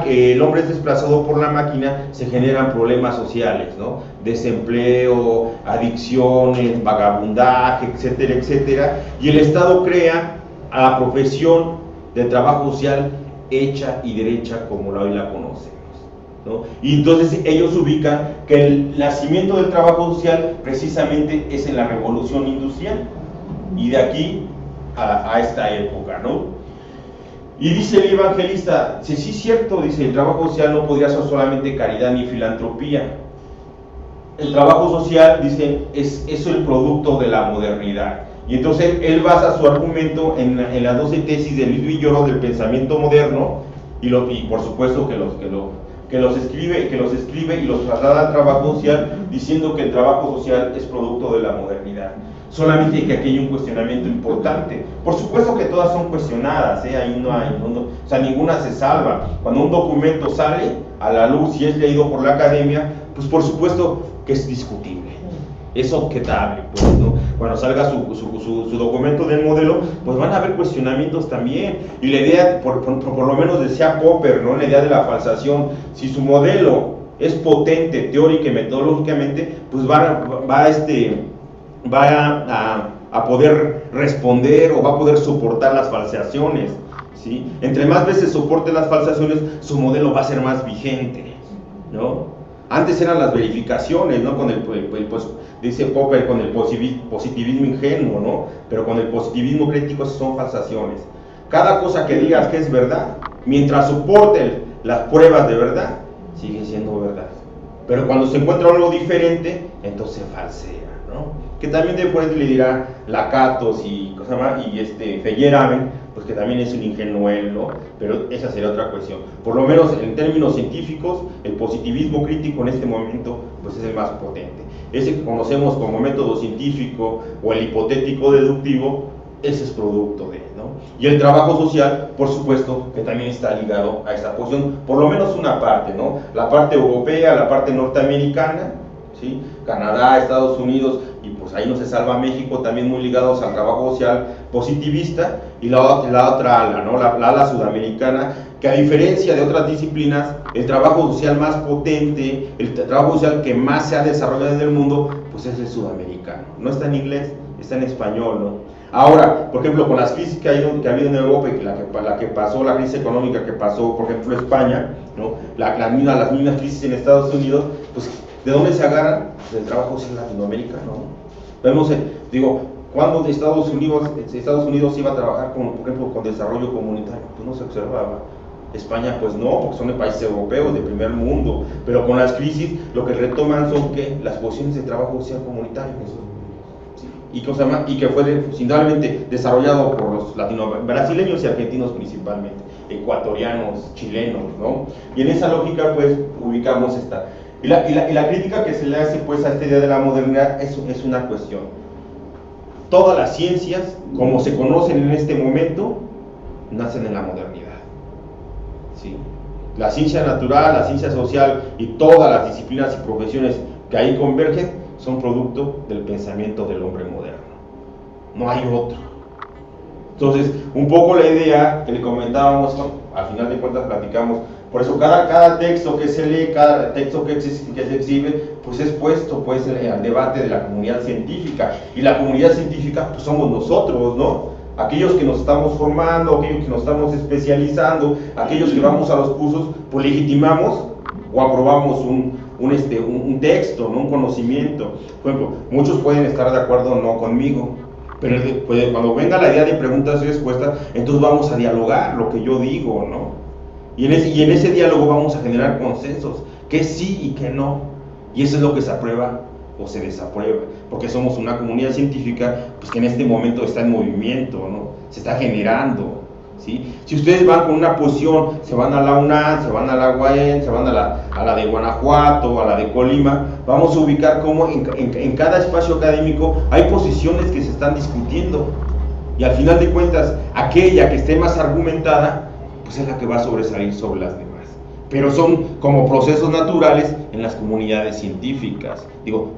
el hombre es desplazado por la máquina, se generan problemas sociales, ¿no? Desempleo, adicciones, vagabundaje, etcétera, etcétera, y el Estado crea a la profesión del trabajo social hecha y derecha como hoy la conocemos, ¿no? Y entonces ellos ubican que el nacimiento del trabajo social precisamente es en la revolución industrial, y de aquí a esta época, ¿no? Y dice el evangelista, sí, sí es cierto, dice, el trabajo social no podría ser solamente caridad ni filantropía. El trabajo social, dice, es el producto de la modernidad. Y entonces él basa su argumento en las 12 tesis de Luis Villoro del pensamiento moderno, y por supuesto que los escribe y los traslada al trabajo social, diciendo que el trabajo social es producto de la modernidad. Solamente que aquí hay un cuestionamiento importante. Por supuesto que todas son cuestionadas, ahí no hay, o sea, ninguna se salva. Cuando un documento sale a la luz y es leído por la academia, pues por supuesto que es discutible, es objetable, pues, ¿no? Cuando salga su documento del modelo, pues van a haber cuestionamientos también. Y la idea, por lo menos decía Popper, ¿no? La idea de la falsación, si su modelo es potente teórica y metodológicamente, pues va a poder responder o va a poder soportar las falseaciones, ¿sí? Entre más veces soporte las falseaciones, su modelo va a ser más vigente, ¿no? Antes eran las verificaciones, ¿no? Pues, dice Popper, con el positivismo ingenuo, ¿no? Pero con el positivismo crítico son falsaciones. Cada cosa que digas que es verdad, mientras soporte las pruebas de verdad, sigue siendo verdad. Pero cuando se encuentra algo diferente, entonces falsea, ¿no? Que también después le dirá Lakatos y Feyerabend, pues que también es un ingenuel, ¿no? Pero esa sería otra cuestión. Por lo menos en términos científicos, el positivismo crítico en este momento pues es el más potente. Ese que conocemos como método científico o el hipotético deductivo, ese es producto de, ¿no? Y el trabajo social, por supuesto, que también está ligado a esta posición, por lo menos una parte, ¿no? La parte europea, la parte norteamericana, ¿sí? Canadá, Estados Unidos, y pues ahí no se salva México, también muy ligados al trabajo social positivista, y la otra ala, ¿no? La ala sudamericana, que a diferencia de otras disciplinas, el trabajo social más potente, el trabajo social que más se ha desarrollado en el mundo, pues es el sudamericano. No está en inglés, está en español, ¿no? Ahora, por ejemplo, con las crisis que ha habido en Europa y la crisis económica que pasó, por ejemplo, España, ¿no? Las mismas crisis en Estados Unidos, pues, ¿de dónde se agarran? Del trabajo social latinoamericano. Vemos, cuando Estados Unidos iba a trabajar, por ejemplo, con desarrollo comunitario, pues no se observaba. España, pues no, porque son de países europeos, de primer mundo, pero con las crisis lo que retoman son que las posiciones de trabajo social comunitario, ¿sí? Y que fue indudablemente desarrollado por los brasileños y argentinos principalmente, ecuatorianos, chilenos, ¿no? Y en esa lógica, pues, ubicamos esta. Y la crítica que se le hace, pues, a esta idea de la modernidad es una cuestión. Todas las ciencias, como se conocen en este momento, nacen en la modernidad. ¿Sí? La ciencia natural, la ciencia social y todas las disciplinas y profesiones que ahí convergen son producto del pensamiento del hombre moderno. No hay otro. Entonces, un poco la idea que le comentábamos, ¿no? Al final de cuentas platicamos, por eso cada texto que se lee, cada texto que se exhibe, pues es puesto, pues, al debate de la comunidad científica. Y la comunidad científica, pues somos nosotros, ¿no? Aquellos que nos estamos formando, aquellos que nos estamos especializando, aquellos que vamos a los cursos, pues legitimamos o aprobamos un texto, ¿no? Un conocimiento. Por ejemplo, muchos pueden estar de acuerdo o no conmigo, pero cuando venga la idea de preguntas y respuestas, entonces vamos a dialogar lo que yo digo, ¿no? Y en ese diálogo vamos a generar consensos, que sí y que no, y eso es lo que se aprueba o se desaprueba, porque somos una comunidad científica, pues, que en este momento está en movimiento, ¿no? Se está generando, ¿sí? Si ustedes van con una posición, se van a la UNAM, se van a la UAM, se van a la de Guanajuato, a la de Colima, vamos a ubicar cómo en cada espacio académico hay posiciones que se están discutiendo, y al final de cuentas, aquella que esté más argumentada, pues es la que va a sobresalir sobre las demás. Pero son como procesos naturales en las comunidades científicas.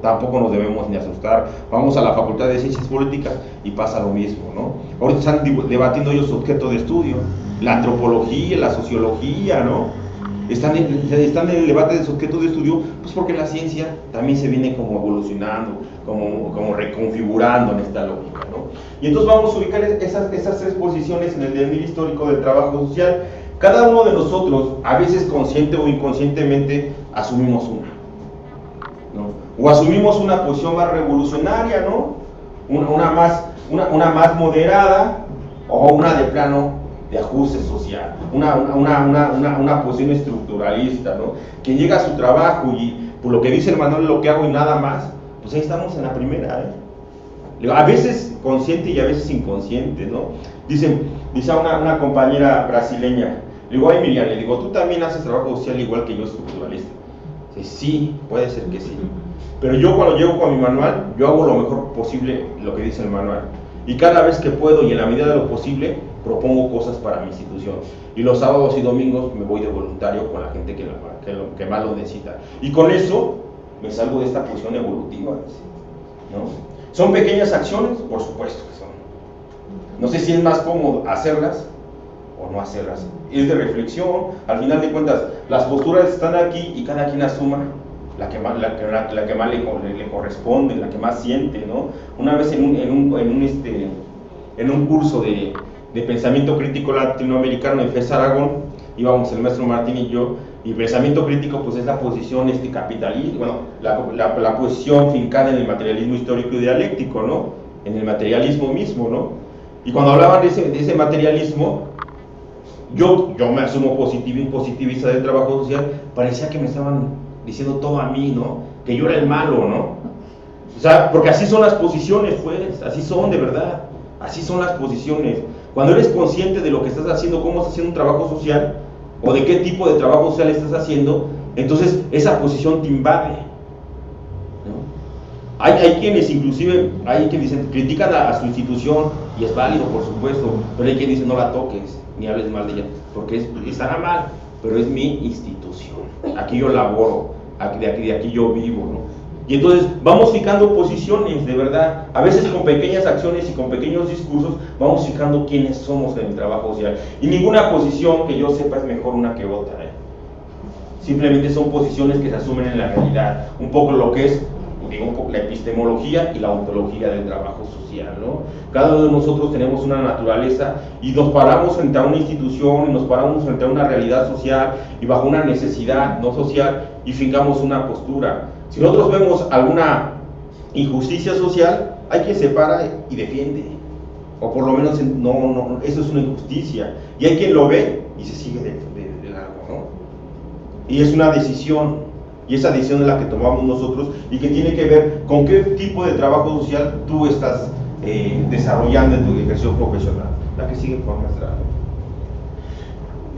Tampoco nos debemos ni asustar. Vamos a la Facultad de Ciencias Políticas y pasa lo mismo, ¿no? Ahorita están debatiendo ellos su objeto de estudio, la antropología, la sociología, ¿no? Están en el debate de su objeto de estudio, pues porque la ciencia también se viene como evolucionando, como reconfigurando en esta lógica, ¿no? Y entonces vamos a ubicar esas tres posiciones en el devenir histórico del trabajo social, Cada uno de nosotros, a veces consciente o inconscientemente, asumimos una, ¿no? O asumimos una posición más revolucionaria, ¿no? Una más moderada, o una de plano de ajuste social, una posición estructuralista, ¿no? Quien llega a su trabajo y por lo que dice el manual lo que hago y nada más, pues ahí estamos en la primera, ¿eh? A veces consciente y a veces inconsciente, ¿no? Dice una compañera brasileña, le digo, ay Miriam, le digo, tú también haces trabajo social igual que yo, estructuralista. Dice, sí, puede ser que sí, pero yo cuando llego con mi manual, yo hago lo mejor posible lo que dice el manual, y cada vez que puedo y en la medida de lo posible, propongo cosas para mi institución, y los sábados y domingos me voy de voluntario con la gente que más lo necesita, y con eso me salgo de esta posición evolutiva, ¿no? ¿Son pequeñas acciones? Por supuesto que son. No sé si es más cómodo hacerlas o no hacerlas. Es de reflexión. Al final de cuentas, las posturas están aquí y cada quien asuma la que más le corresponde, la que más siente, ¿no? Una vez en un curso de pensamiento crítico latinoamericano en FES Aragón, íbamos el maestro Martín y yo, y pensamiento crítico pues es la posición capitalista, bueno, la posición fincada en el materialismo histórico y dialéctico, ¿no? En el materialismo mismo, ¿no? Y cuando hablaban de ese materialismo, yo me asumo positivista del trabajo social, parecía que me estaban diciendo todo a mí, ¿no? Que yo era el malo, ¿no? O sea, porque así son las posiciones, pues, así son de verdad, así son las posiciones. Cuando eres consciente de lo que estás haciendo, cómo estás haciendo un trabajo social, o de qué tipo de trabajo social estás haciendo, entonces esa posición te invade, ¿no? Hay quienes inclusive, hay quienes dicen, critican a su institución, y es válido por supuesto, pero hay quien dice no la toques, ni hables mal de ella, porque estará mal, pero es mi institución, aquí yo laboro, de aquí yo vivo, ¿no? Y entonces vamos fijando posiciones, de verdad, a veces con pequeñas acciones y con pequeños discursos, vamos fijando quiénes somos en el trabajo social. Y ninguna posición que yo sepa es mejor una que otra, ¿eh? Simplemente son posiciones que se asumen en la realidad, un poco lo que es, digo, la epistemología y la ontología del trabajo social, ¿no? Cada uno de nosotros tenemos una naturaleza y nos paramos frente a una institución, y nos paramos frente a una realidad social y bajo una necesidad no social y fincamos una postura. Si nosotros vemos alguna injusticia social, hay quien se para y defiende, o por lo menos no, eso es una injusticia, y hay quien lo ve y se sigue de largo, ¿no? Y es una decisión, y esa decisión es la que tomamos nosotros y que tiene que ver con qué tipo de trabajo social tú estás desarrollando en tu ejercicio profesional. La que sigue, por nuestra.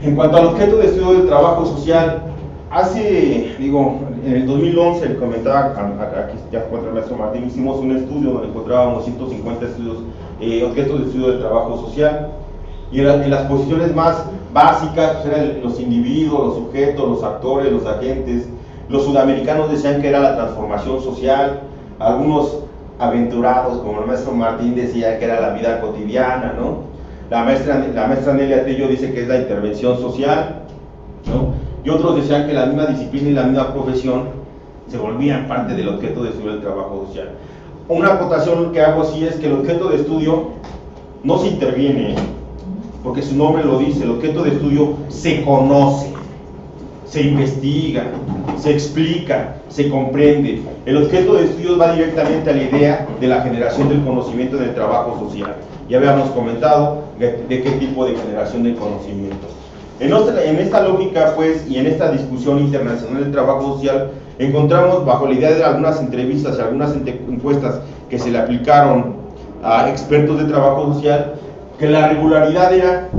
En cuanto al objeto de estudio del trabajo social, en el 2011, comentaba, aquí ya encuentra el maestro Martín, hicimos un estudio donde encontrábamos 150 estudios, objetos de estudio del trabajo social, y en las posiciones más básicas pues eran los individuos, los sujetos, los actores, los agentes. Los sudamericanos decían que era la transformación social, algunos aventurados, como el maestro Martín decía que era la vida cotidiana, ¿no? La maestra Nelia Tello dice que es la intervención social, ¿no? Y otros decían que la misma disciplina y la misma profesión se volvían parte del objeto de estudio del trabajo social. Una acotación que hago así es que el objeto de estudio no se interviene, porque su nombre lo dice, el objeto de estudio se conoce, se investiga, se explica, se comprende. El objeto de estudio va directamente a la idea de la generación del conocimiento en el trabajo social. Ya habíamos comentado de qué tipo de generación de conocimiento. En esta lógica, pues, y en esta discusión internacional del trabajo social, encontramos, bajo la idea de algunas entrevistas y algunas encuestas que se le aplicaron a expertos de trabajo social, que la regularidad era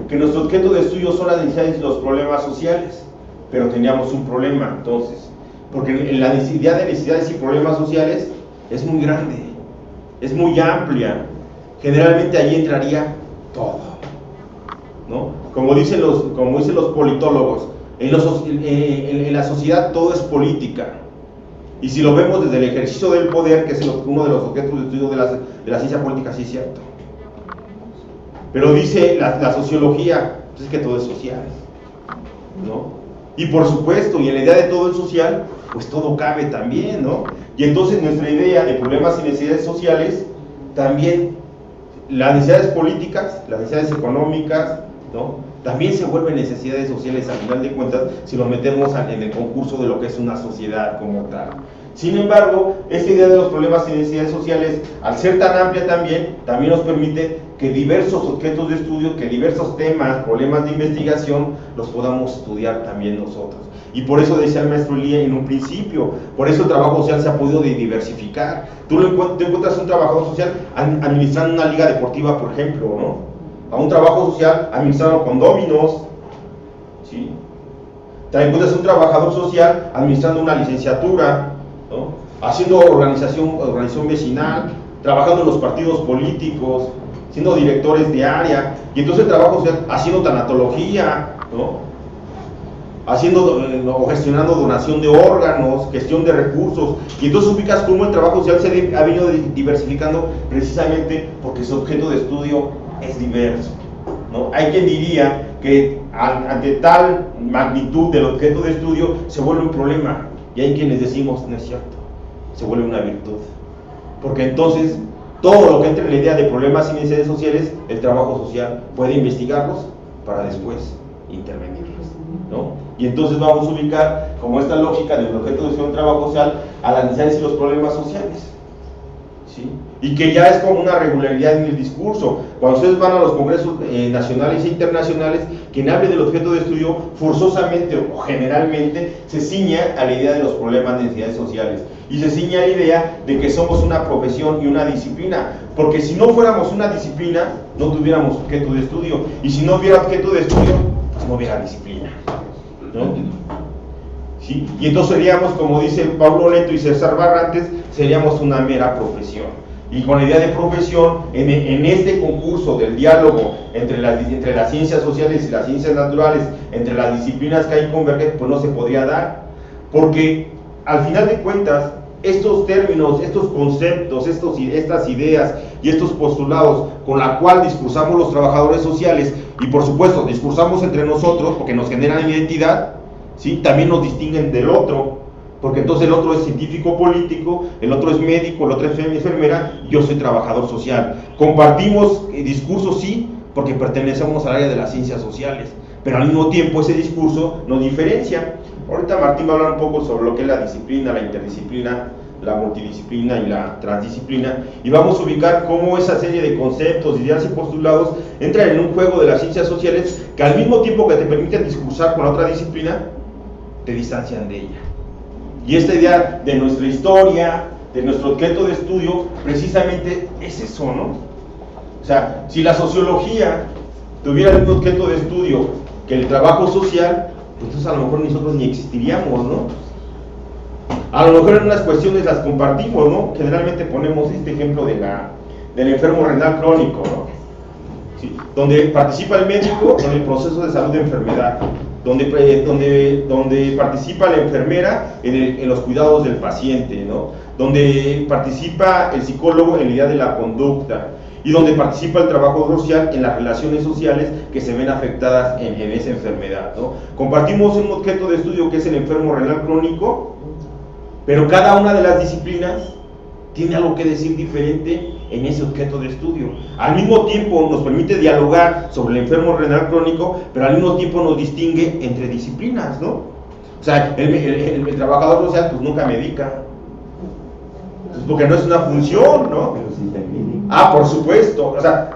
que nuestro objeto de estudio son las necesidades y los problemas sociales, pero teníamos un problema entonces, porque la idea de necesidades y problemas sociales es muy grande, es muy amplia, generalmente allí entraría todo, ¿no? Como dicen los politólogos, en la sociedad todo es política, y si lo vemos desde el ejercicio del poder, que es uno de los objetos de estudio de la ciencia política, sí es cierto. Pero dice la sociología, pues es que todo es social, ¿no? Y por supuesto, y en la idea de todo es social, pues todo cabe también, ¿no? Y entonces nuestra idea de problemas y necesidades sociales, también las necesidades políticas, las necesidades económicas, ¿no? También se vuelven necesidades sociales, al final de cuentas, si lo metemos en el concurso de lo que es una sociedad como tal. Sin embargo, esta idea de los problemas y necesidades sociales, al ser tan amplia también nos permite que diversos objetos de estudio, que diversos temas, problemas de investigación, los podamos estudiar también nosotros. Y por eso decía el maestro Elías en un principio, por eso el trabajo social se ha podido diversificar. Tú te encuentras un trabajador social administrando una liga deportiva, por ejemplo, ¿no? A un trabajo social administrando condóminos, ¿sí? Te encuentras un trabajador social administrando una licenciatura, ¿no? Haciendo organización vecinal, trabajando en los partidos políticos, siendo directores de área, y entonces el trabajo social haciendo tanatología, ¿no? Haciendo o gestionando donación de órganos, gestión de recursos, y entonces ubicas cómo el trabajo social se ha venido diversificando precisamente porque su objeto de estudio es diverso, ¿no? Hay quien diría que ante tal magnitud del objeto de estudio se vuelve un problema, y hay quienes decimos, no es cierto, se vuelve una virtud, porque entonces todo lo que entre en la idea de problemas y necesidades sociales, el trabajo social puede investigarlos para después intervenirlos, ¿no? Y entonces vamos a ubicar como esta lógica del objeto de estudio del trabajo social a las necesidades y los problemas sociales, ¿sí? Y que ya es como una regularidad en el discurso. Cuando ustedes van a los congresos nacionales e internacionales, quien hable del objeto de estudio forzosamente o generalmente se ciña a la idea de los problemas de necesidades sociales y se ciña a la idea de que somos una profesión y una disciplina, porque si no fuéramos una disciplina no tuviéramos objeto de estudio, y si no hubiera objeto de estudio pues no hubiera disciplina, ¿no? ¿Sí? Y entonces seríamos, como dice Pablo Neto y César Barrantes, seríamos una mera profesión. Y con la idea de profesión, en este concurso del diálogo entre las ciencias sociales y las ciencias naturales, entre las disciplinas que hay convergen, pues no se podría dar, porque al final de cuentas, estos términos, estos conceptos, estas ideas y estos postulados con la cual discursamos los trabajadores sociales, y por supuesto discursamos entre nosotros porque nos generan identidad, ¿sí? También nos distinguen del otro, porque entonces el otro es científico político, el otro es médico, el otro es enfermera, yo soy trabajador social. Compartimos discursos, sí, porque pertenecemos al área de las ciencias sociales, pero al mismo tiempo ese discurso nos diferencia. Ahorita Martín va a hablar un poco sobre lo que es la disciplina, la interdisciplina, la multidisciplina y la transdisciplina, y vamos a ubicar cómo esa serie de conceptos, ideas y postulados entran en un juego de las ciencias sociales que al mismo tiempo que te permiten discursar con la otra disciplina, te distancian de ella. Y esta idea de nuestra historia, de nuestro objeto de estudio, precisamente es eso, ¿no? O sea, si la sociología tuviera el mismo objeto de estudio que el trabajo social, pues entonces a lo mejor nosotros ni existiríamos, ¿no? A lo mejor en unas cuestiones las compartimos, ¿no? Generalmente ponemos este ejemplo del enfermo renal crónico, ¿no? Sí, donde participa el médico en el proceso de salud de enfermedad, donde participa la enfermera en los cuidados del paciente, ¿no? Donde participa el psicólogo en la idea de la conducta, y donde participa el trabajo social en las relaciones sociales que se ven afectadas en esa enfermedad, ¿no? Compartimos un objeto de estudio que es el enfermo renal crónico, pero cada una de las disciplinas tiene algo que decir diferente en ese objeto de estudio. Al mismo tiempo nos permite dialogar sobre el enfermo renal crónico, pero al mismo tiempo nos distingue entre disciplinas, ¿no? O sea, el trabajador social pues nunca medica, pues porque no es una función, ¿no?
Pero sí termine.
Ah, por supuesto. O sea,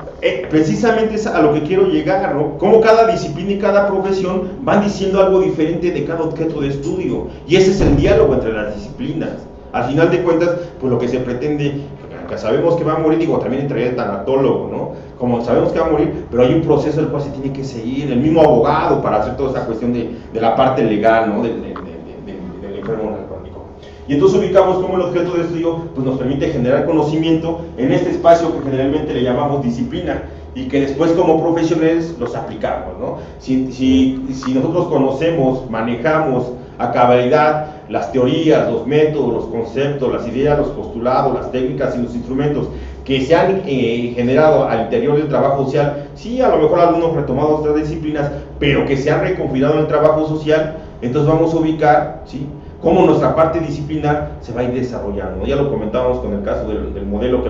precisamente es a lo que quiero llegar, ¿no? Como cada disciplina y cada profesión van diciendo algo diferente de cada objeto de estudio, y ese es el diálogo entre las disciplinas. Al final de cuentas, pues lo que se pretende, que sabemos que va a morir, digo, también entraría el tanatólogo, ¿no? Como sabemos que va a morir, pero hay un proceso el cual se tiene que seguir, el mismo abogado para hacer toda esta cuestión de la parte legal, ¿no? Del enfermo renal crónico. Y entonces ubicamos cómo el objeto de estudio pues nos permite generar conocimiento en este espacio que generalmente le llamamos disciplina, y que después como profesionales los aplicamos, ¿no? Si nosotros conocemos, manejamos a cabalidad las teorías, los métodos, los conceptos, las ideas, los postulados, las técnicas y los instrumentos que se han generado al interior del trabajo social, sí, a lo mejor algunos retomados otras disciplinas, pero que se han reconfigurado en el trabajo social, entonces vamos a ubicar, ¿sí?, cómo nuestra parte disciplinar se va a ir desarrollando. Ya lo comentábamos con el caso del modelo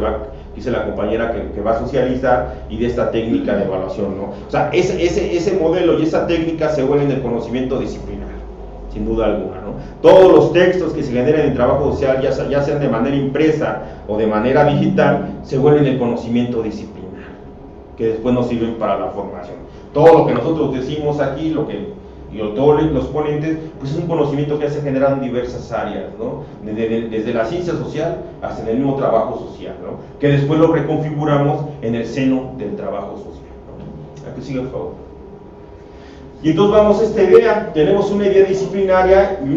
dice la compañera que va a socializar, y de esta técnica de evaluación, ¿no? O sea, ese modelo y esa técnica se vuelven el conocimiento disciplinar, sin duda alguna, ¿no? Todos los textos que se generen en trabajo social, ya sean de manera impresa o de manera digital, se vuelven el conocimiento disciplinar, que después nos sirven para la formación. Todo lo que nosotros decimos aquí, todos los ponentes, pues es un conocimiento que se genera en diversas áreas, ¿no? Desde la ciencia social hasta en el mismo trabajo social, ¿no? Que después lo reconfiguramos en el seno del trabajo social, ¿no? Aquí sigue, por favor. Y entonces vamos a esta idea. Tenemos una idea disciplinaria y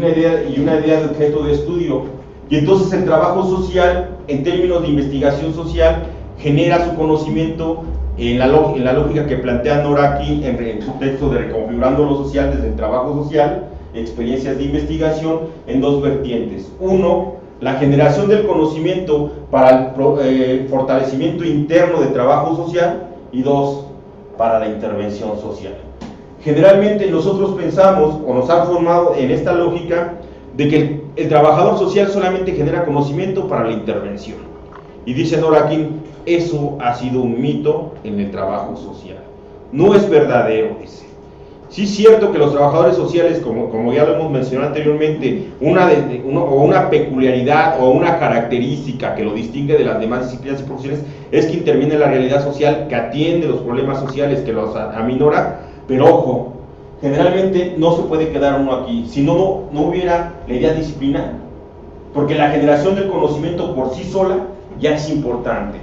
una idea de objeto de estudio. Y entonces el trabajo social, en términos de investigación social, genera su conocimiento en la lógica que plantea Nora aquí en su texto de Reconfigurando lo Social desde el Trabajo Social, experiencias de investigación, en dos vertientes. Uno, la generación del conocimiento para el fortalecimiento interno de trabajo social, y dos, para la intervención social. Generalmente nosotros pensamos, o nos han formado en esta lógica, de que el trabajador social solamente genera conocimiento para la intervención. Y dice Nora King, eso ha sido un mito en el trabajo social. No es verdadero, dice. Sí es cierto que los trabajadores sociales, como ya lo hemos mencionado anteriormente, una peculiaridad o una característica que lo distingue de las demás disciplinas y profesiones es que interviene en la realidad social, que atiende los problemas sociales, que los aminora, pero ojo, generalmente no se puede quedar uno aquí, si no hubiera la idea disciplinar, porque la generación del conocimiento por sí sola ya es importante.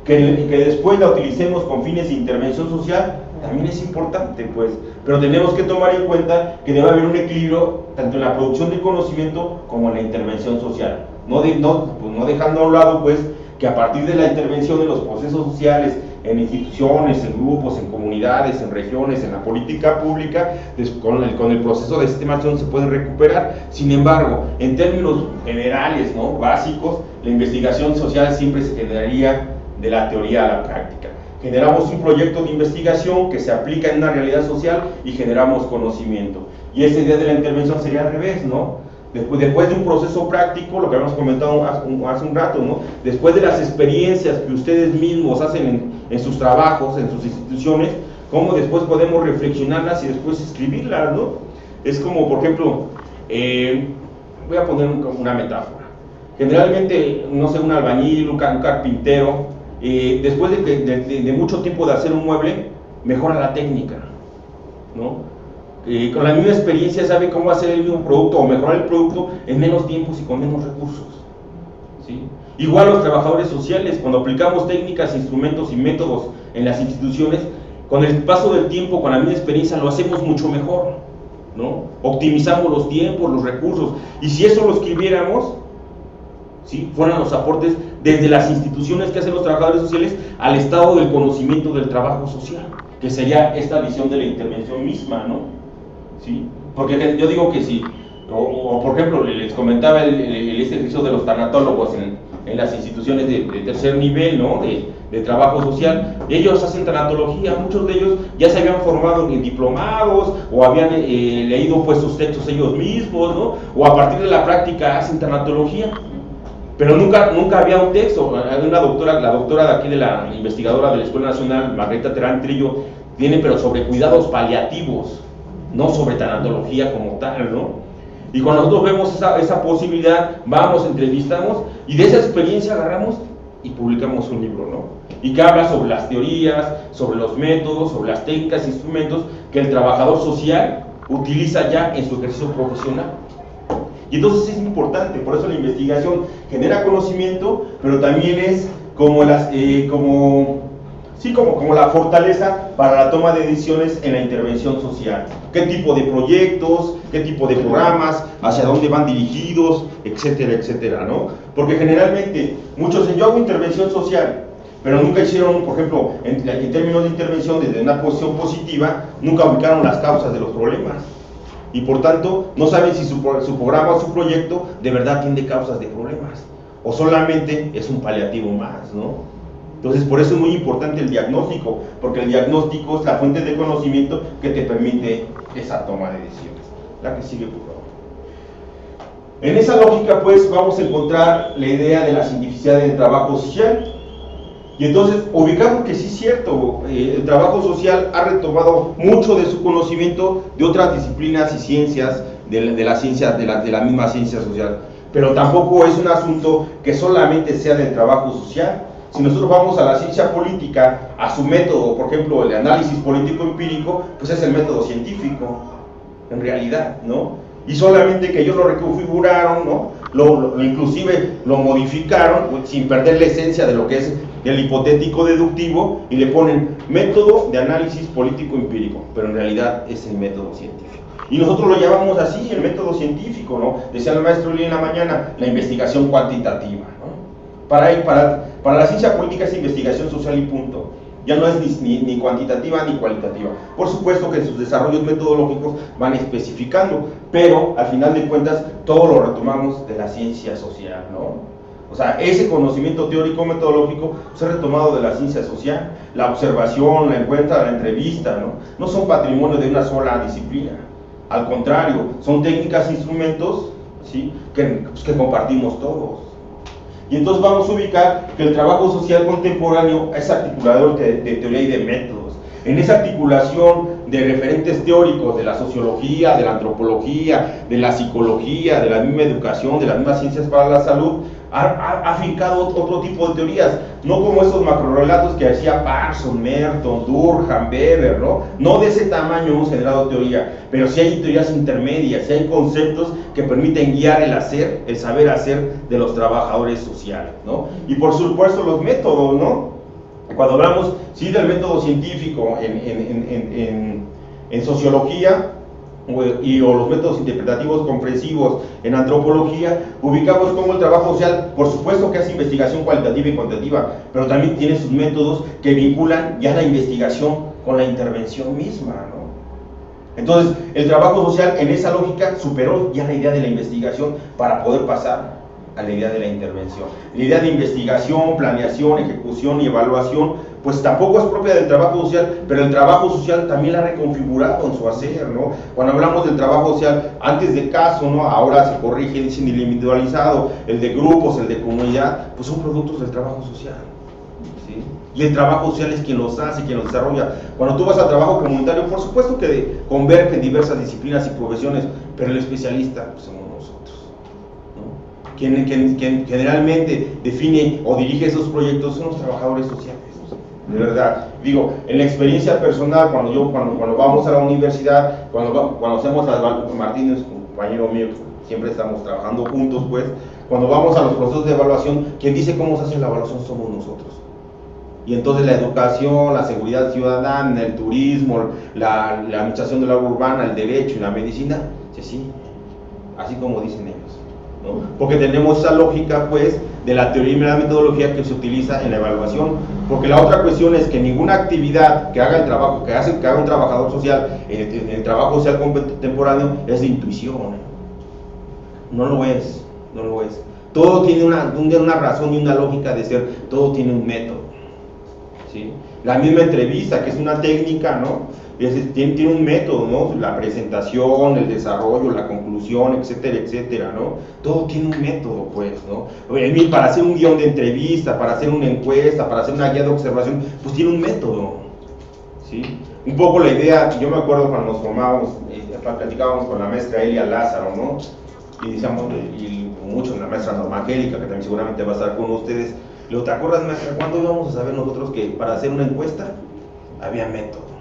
Que después la utilicemos con fines de intervención social también es importante, pues, pero tenemos que tomar en cuenta que debe haber un equilibrio tanto en la producción del conocimiento como en la intervención social, no dejando a un lado, pues, que a partir de la intervención de los procesos sociales, en instituciones, en grupos, en comunidades, en regiones, en la política pública, con el proceso de sistematización se pueden recuperar. Sin embargo, en términos generales, ¿no?, básicos, la investigación social siempre se generaría de la teoría a la práctica. Generamos un proyecto de investigación que se aplica en una realidad social y generamos conocimiento. Y esa idea de la intervención sería al revés, ¿no? Después de un proceso práctico, lo que habíamos comentado hace un rato, ¿no?, después de las experiencias que ustedes mismos hacen en sus trabajos, en sus instituciones, cómo después podemos reflexionarlas y después escribirlas, ¿no? Es como, por ejemplo, voy a poner una metáfora. Generalmente, no sé, un albañil, un carpintero, después de mucho tiempo de hacer un mueble, mejora la técnica, ¿no? Con la misma experiencia sabe cómo hacer el mismo producto o mejorar el producto en menos tiempos y con menos recursos, ¿sí? Igual los trabajadores sociales, cuando aplicamos técnicas, instrumentos y métodos en las instituciones, con el paso del tiempo, con la misma experiencia, lo hacemos mucho mejor, ¿no? Optimizamos los tiempos, los recursos, y si eso lo escribiéramos, ¿sí?, fueran los aportes desde las instituciones que hacen los trabajadores sociales al estado del conocimiento del trabajo social, que sería esta visión de la intervención misma, ¿no? ¿Sí? Porque yo digo que si, o por ejemplo, les comentaba el ejercicio de los tanatólogos en las instituciones de tercer nivel, ¿no?, de trabajo social. Ellos hacen tanatología, muchos de ellos ya se habían formado en diplomados o habían leído, pues, sus textos ellos mismos, ¿no?, o a partir de la práctica hacen tanatología, pero nunca había un texto. Hay una doctora, la doctora de aquí, de la investigadora de la Escuela Nacional, Margarita Terán Trillo, tiene, pero sobre cuidados paliativos, no sobre tanatología como tal, ¿no? Y cuando nosotros vemos esa posibilidad, vamos, entrevistamos, y de esa experiencia agarramos y publicamos un libro, ¿no? Y que habla sobre las teorías, sobre los métodos, sobre las técnicas, instrumentos que el trabajador social utiliza ya en su ejercicio profesional. Y entonces es importante, por eso la investigación genera conocimiento, pero también es como la fortaleza para la toma de decisiones en la intervención social. ¿Qué tipo de proyectos, qué tipo de programas, hacia dónde van dirigidos, etcétera, etcétera, ¿no? Porque generalmente muchos dicen, yo hago intervención social, pero nunca hicieron, por ejemplo, en términos de intervención desde una posición positiva, nunca ubicaron las causas de los problemas. Y por tanto, no saben si su programa o su proyecto de verdad atiende causas de problemas, o solamente es un paliativo más, ¿no? Entonces, por eso es muy importante el diagnóstico, porque el diagnóstico es la fuente de conocimiento que te permite esa toma de decisiones. La que sigue, por favor. En esa lógica, pues, vamos a encontrar la idea de la cientificidad del trabajo social. Y entonces ubicamos que sí es cierto, el trabajo social ha retomado mucho de su conocimiento de otras disciplinas y ciencias, de la misma ciencia social, pero tampoco es un asunto que solamente sea del trabajo social. Si nosotros vamos a la ciencia política, a su método, por ejemplo, el análisis político empírico, pues es el método científico, en realidad, ¿no? Y solamente que ellos lo reconfiguraron, ¿no? Inclusive lo modificaron, pues, sin perder la esencia de lo que es el hipotético deductivo, y le ponen método de análisis político empírico, pero en realidad es el método científico. Y nosotros lo llamamos así, el método científico, ¿no? Decía el maestro Lee en la mañana, la investigación cuantitativa, ¿no? Para la ciencia política es investigación social y punto. Ya no es ni cuantitativa ni cualitativa. Por supuesto que en sus desarrollos metodológicos van especificando, pero al final de cuentas todo lo retomamos de la ciencia social, ¿no? O sea, ese conocimiento teórico metodológico se ha retomado de la ciencia social, la observación, la encuesta, la entrevista, ¿no? No son patrimonio de una sola disciplina. Al contrario, son técnicas e instrumentos, ¿sí?, que compartimos todos. Y entonces vamos a ubicar que el trabajo social contemporáneo es articulador de teoría y de métodos. En esa articulación de referentes teóricos de la sociología, de la antropología, de la psicología, de la misma educación, de las mismas ciencias para la salud, ha afincado otro tipo de teorías, no como esos macrorelatos que hacía Parsons, Merton, Durkheim, Weber, ¿no? No de ese tamaño hemos generado teoría, pero sí hay teorías intermedias, sí hay conceptos que permiten guiar el hacer, el saber hacer de los trabajadores sociales, ¿no? Y por supuesto los métodos, ¿no? Cuando hablamos, sí, del método científico en sociología, o los métodos interpretativos comprensivos en antropología, ubicamos como el trabajo social, por supuesto que hace investigación cualitativa y cuantitativa, pero también tiene sus métodos que vinculan ya la investigación con la intervención misma, ¿no? Entonces, el trabajo social en esa lógica superó ya la idea de la investigación para poder pasar a la idea de la intervención. La idea de investigación, planeación, ejecución y evaluación, pues tampoco es propia del trabajo social, pero el trabajo social también la ha reconfigurado en su hacer, ¿no? Cuando hablamos del trabajo social, antes de caso, ¿no?, ahora se corrige, dicen el individualizado, el de grupos, el de comunidad, pues son productos del trabajo social, ¿sí? Y el trabajo social es quien los hace, quien los desarrolla. Cuando tú vas al trabajo comunitario, por supuesto que convergen diversas disciplinas y profesiones, pero el especialista, pues, somos nosotros, ¿no? Quien generalmente define o dirige esos proyectos son los trabajadores sociales. De verdad, digo, en la experiencia personal, cuando vamos a la universidad, cuando hacemos Martínez, compañero mío, siempre estamos trabajando juntos, pues, cuando vamos a los procesos de evaluación, quien dice cómo se hace la evaluación somos nosotros. Y entonces la educación, la seguridad ciudadana, el turismo, la administración del área urbana, el derecho y la medicina, sí, así como dicen ellos, ¿no? Porque tenemos esa lógica, pues, de la teoría y la metodología que se utiliza en la evaluación, porque la otra cuestión es que ninguna actividad que haga el trabajo, que haga un trabajador social, el trabajo social contemporáneo, es de intuición, no lo es. Todo tiene una razón y una lógica de ser, todo tiene un método, ¿sí? La misma entrevista, que es una técnica, ¿no?, tiene un método, ¿no?, la presentación, el desarrollo, la conclusión, etcétera, etcétera, ¿no? Todo tiene un método, pues, ¿no? Para hacer un guión de entrevista, para hacer una encuesta, para hacer una guía de observación, pues tiene un método, ¿sí? Un poco la idea, yo me acuerdo cuando nos formábamos, platicábamos con la maestra Elia Lázaro, ¿no?, y decíamos, y mucho la maestra Norma Angélica, que también seguramente va a estar con ustedes, le digo, ¿te acuerdas, maestra, cuándo íbamos a saber nosotros que para hacer una encuesta había método?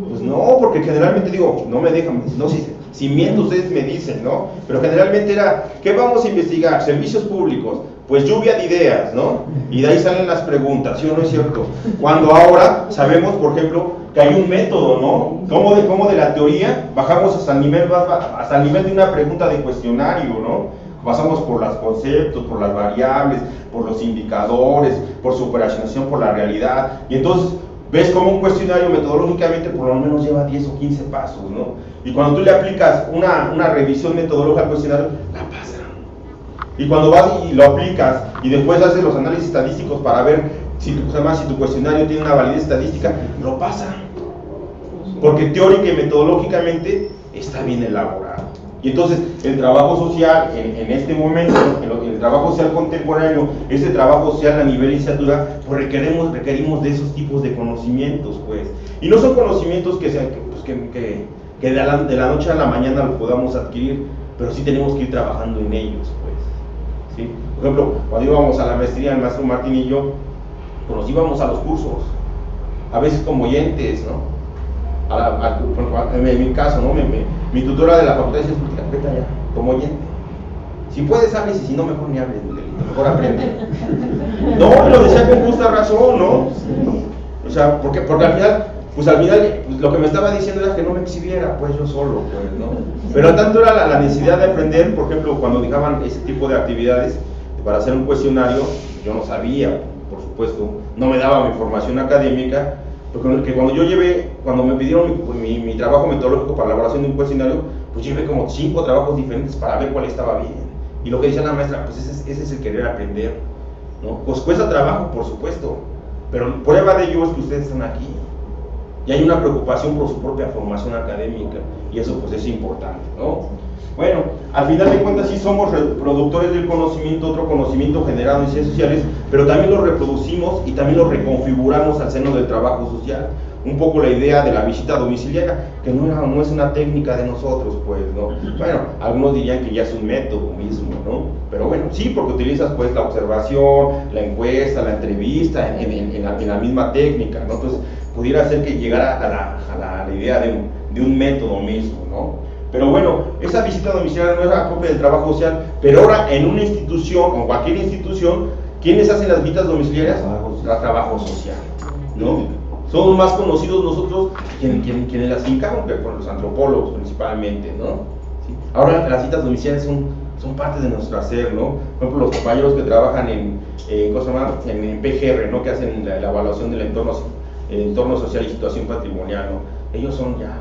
Pues no, porque generalmente digo, no me dejan, no, si miento ustedes me dicen, ¿no? Pero generalmente era, ¿qué vamos a investigar? Servicios públicos, pues lluvia de ideas, ¿no? Y de ahí salen las preguntas, ¿sí o no es cierto? Cuando ahora sabemos, por ejemplo, que hay un método, ¿no? Cómo de la teoría bajamos hasta el nivel de una pregunta de cuestionario, ¿no? Pasamos por los conceptos, por las variables, por los indicadores, por su operacionación, por la realidad, y entonces ves como un cuestionario metodológicamente por lo menos lleva 10 o 15 pasos, ¿no? Y cuando tú le aplicas una revisión metodológica al cuestionario, la pasan. Y cuando vas y lo aplicas y después haces los análisis estadísticos para ver si tu cuestionario tiene una validez estadística, lo pasan. Porque teórica y metodológicamente está bien elaborado. Y entonces el trabajo social en este momento, el trabajo social contemporáneo, ese trabajo social a nivel licenciatura, pues requerimos de esos tipos de conocimientos, pues. Y no son conocimientos que de la noche a la mañana los podamos adquirir, pero sí tenemos que ir trabajando en ellos, pues. ¿Sí? Por ejemplo, cuando íbamos a la maestría, el maestro Martín y yo, pues nos íbamos a los cursos, a veces como oyentes, ¿no? En mi caso, ¿no? Mi tutora de la facultad dice, vete allá, como oyente. Si puedes, hables, y si no, mejor ni hables, mejor aprende. No, lo decía con justa razón, ¿no? O sea, porque al final, pues lo que me estaba diciendo era que no me exhibiera, pues yo solo, pues, ¿no? Pero tanto era la necesidad de aprender, por ejemplo, cuando dejaban ese tipo de actividades para hacer un cuestionario, yo no sabía, por supuesto, no me daba mi formación académica, porque cuando me pidieron mi trabajo metodológico para la elaboración de un cuestionario, pues llevé como 5 trabajos diferentes para ver cuál estaba bien. Y lo que decía la maestra, pues ese es el querer aprender, ¿no? Pues cuesta trabajo, por supuesto, pero prueba de ello es que ustedes están aquí. Y hay una preocupación por su propia formación académica, y eso pues es importante, ¿no? Bueno, al final de cuentas sí somos productores del conocimiento, otro conocimiento generado en ciencias sociales, pero también lo reproducimos y también lo reconfiguramos al seno del trabajo social. Un poco la idea de la visita domiciliaria, que no es una técnica de nosotros, pues, ¿no? Bueno, algunos dirían que ya es un método mismo, ¿no? Pero bueno, sí, porque utilizas pues la observación, la encuesta, la entrevista en la misma técnica, ¿no? Entonces, pudiera ser que llegara a la idea de un método mismo, ¿no? Pero bueno, esa visita domiciliaria no era propia del trabajo social, pero ahora en una institución, o cualquier institución, ¿quiénes hacen las visitas domiciliarias? El trabajo social, ¿no? Somos más conocidos nosotros quienes las indicaron, que por los antropólogos principalmente, ¿no? ¿Sí? Ahora las citas domiciliarias son parte de nuestro hacer, ¿no? Por ejemplo, los compañeros que trabajan en PGR, ¿no? Que hacen la evaluación del entorno social y situación patrimonial, ¿no? Ellos son ya...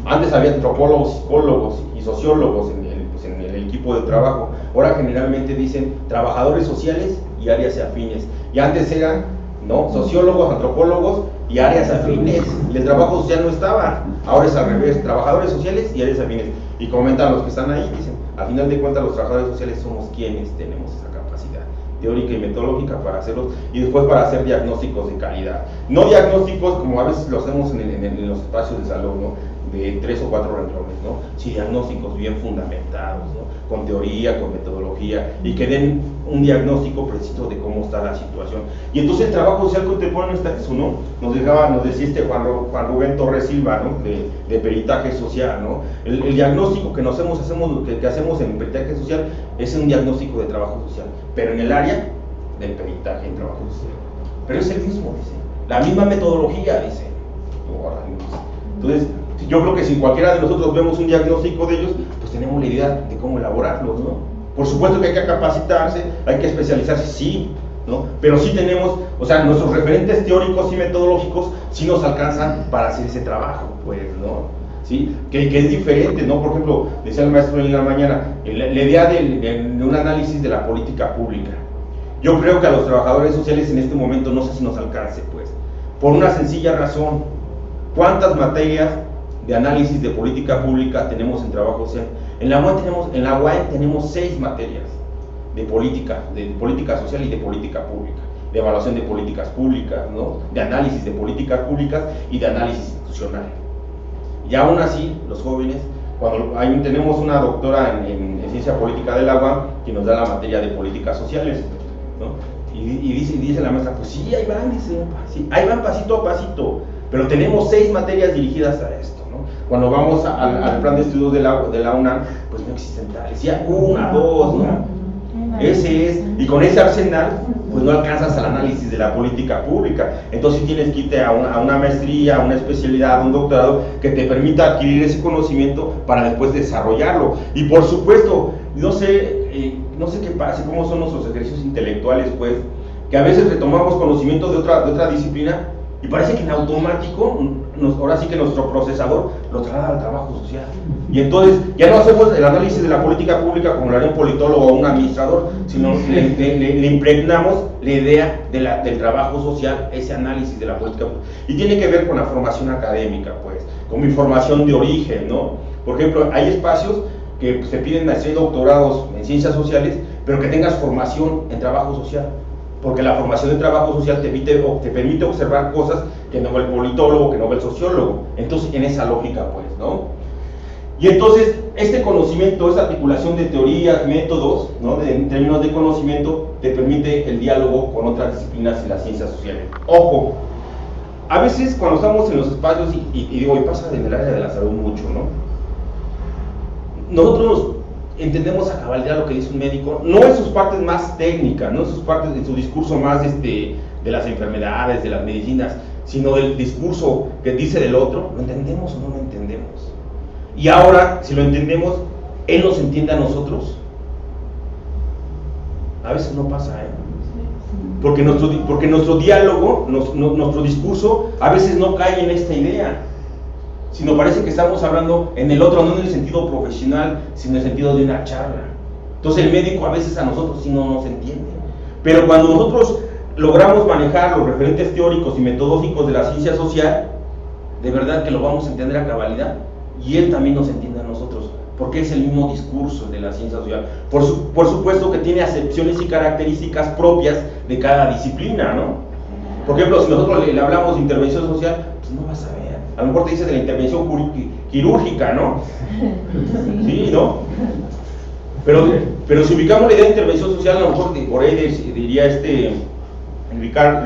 Antes había antropólogos, psicólogos y sociólogos en el equipo de trabajo. Ahora generalmente dicen trabajadores sociales y áreas afines. Y antes eran, ¿no? Sociólogos, antropólogos y áreas afines. Y el trabajo social no estaba. Ahora es al revés, trabajadores sociales y áreas afines. Y comentan los que están ahí, dicen, al final de cuentas los trabajadores sociales somos quienes tenemos esa capacidad teórica y metodológica para hacerlos, y después para hacer diagnósticos de calidad. No diagnósticos como a veces lo hacemos en los espacios de salud, ¿no? De 3 o 4 renglones, ¿no? Sí, diagnósticos bien fundamentados, ¿no? Con teoría, con metodología, y que den un diagnóstico preciso de cómo está la situación. Y entonces el trabajo social contemporáneo está eso, ¿no? Nos decía Juan Rubén Torres Silva, ¿no? De peritaje social, ¿no? El diagnóstico que hacemos en peritaje social es un diagnóstico de trabajo social, pero en el área del peritaje en trabajo social. Pero es el mismo, dice. La misma metodología, dice. Entonces, yo creo que si cualquiera de nosotros vemos un diagnóstico de ellos, pues tenemos la idea de cómo elaborarlos, ¿no? Por supuesto que hay que capacitarse, hay que especializarse, sí, ¿no? Pero sí tenemos, o sea, nuestros referentes teóricos y metodológicos sí nos alcanzan para hacer ese trabajo, pues, ¿no? ¿Sí? Que es diferente, ¿no? Por ejemplo, decía el maestro en la mañana, la idea de un análisis de la política pública. Yo creo que a los trabajadores sociales en este momento no sé si nos alcance, pues, por una sencilla razón. ¿Cuántas materias de análisis de política pública tenemos en trabajo social? En la UAM tenemos 6 materias de política social y de política pública, de evaluación de políticas públicas, ¿no? De análisis de políticas públicas y de análisis institucional. Y aún así, los jóvenes, cuando tenemos una doctora en ciencia política de la UAM que nos da la materia de políticas sociales, ¿no? Y dice la maestra, pues sí, ahí van, dice, sí, ahí van pasito a pasito, pero tenemos 6 materias dirigidas a esto. Cuando vamos al plan de estudios de la UNAM, pues no existen tales, ya 1, 2, ¿no? Ese es, y con ese arsenal, pues no alcanzas al análisis de la política pública. Entonces tienes que irte a una maestría, a una especialidad, a un doctorado que te permita adquirir ese conocimiento para después desarrollarlo. Y por supuesto, no sé qué pasa, cómo son nuestros ejercicios intelectuales, pues, que a veces retomamos conocimientos de otra disciplina y parece que en automático, ahora sí que nuestro procesador lo traslada al trabajo social. Y entonces ya no hacemos el análisis de la política pública como lo haría un politólogo o un administrador, sino le impregnamos la idea del trabajo social, ese análisis de la política pública. Y tiene que ver con la formación académica, pues, con mi formación de origen, ¿no? Por ejemplo, hay espacios que se piden maestría y doctorados en ciencias sociales, pero que tengas formación en trabajo social, porque la formación en trabajo social te permite observar cosas que no ve el politólogo, que no ve el sociólogo. Entonces, en esa lógica, pues, ¿no? Y entonces, este conocimiento, esta articulación de teorías, métodos, ¿no? En términos de conocimiento, te permite el diálogo con otras disciplinas y las ciencias sociales. Ojo, a veces cuando estamos en los espacios, y digo, y pasa en el área de la salud mucho, ¿no? Nosotros entendemos a cabalidad lo que dice un médico, no en sus partes más técnicas, no en sus partes, en su discurso más de las enfermedades, de las medicinas, sino del discurso que dice del otro. ¿Lo entendemos o no lo entendemos? Y ahora, si lo entendemos, él nos entiende a nosotros. A veces no pasa, porque nuestro diálogo, nuestro discurso, a veces no cae en esta idea, sino parece que estamos hablando en el otro, no en el sentido profesional, sino en el sentido de una charla. Entonces el médico a veces a nosotros sí no nos entiende, pero cuando nosotros logramos manejar los referentes teóricos y metodológicos de la ciencia social, de verdad que lo vamos a entender a cabalidad, y él también nos entiende a nosotros, porque es el mismo discurso de la ciencia social. Por supuesto que tiene acepciones y características propias de cada disciplina, ¿no? Por ejemplo, si nosotros le hablamos de intervención social, pues no vas a ver. A lo mejor te dice de la intervención quirúrgica, ¿no? Sí, ¿no? Pero si ubicamos la idea de intervención social, a lo mejor por ahí diría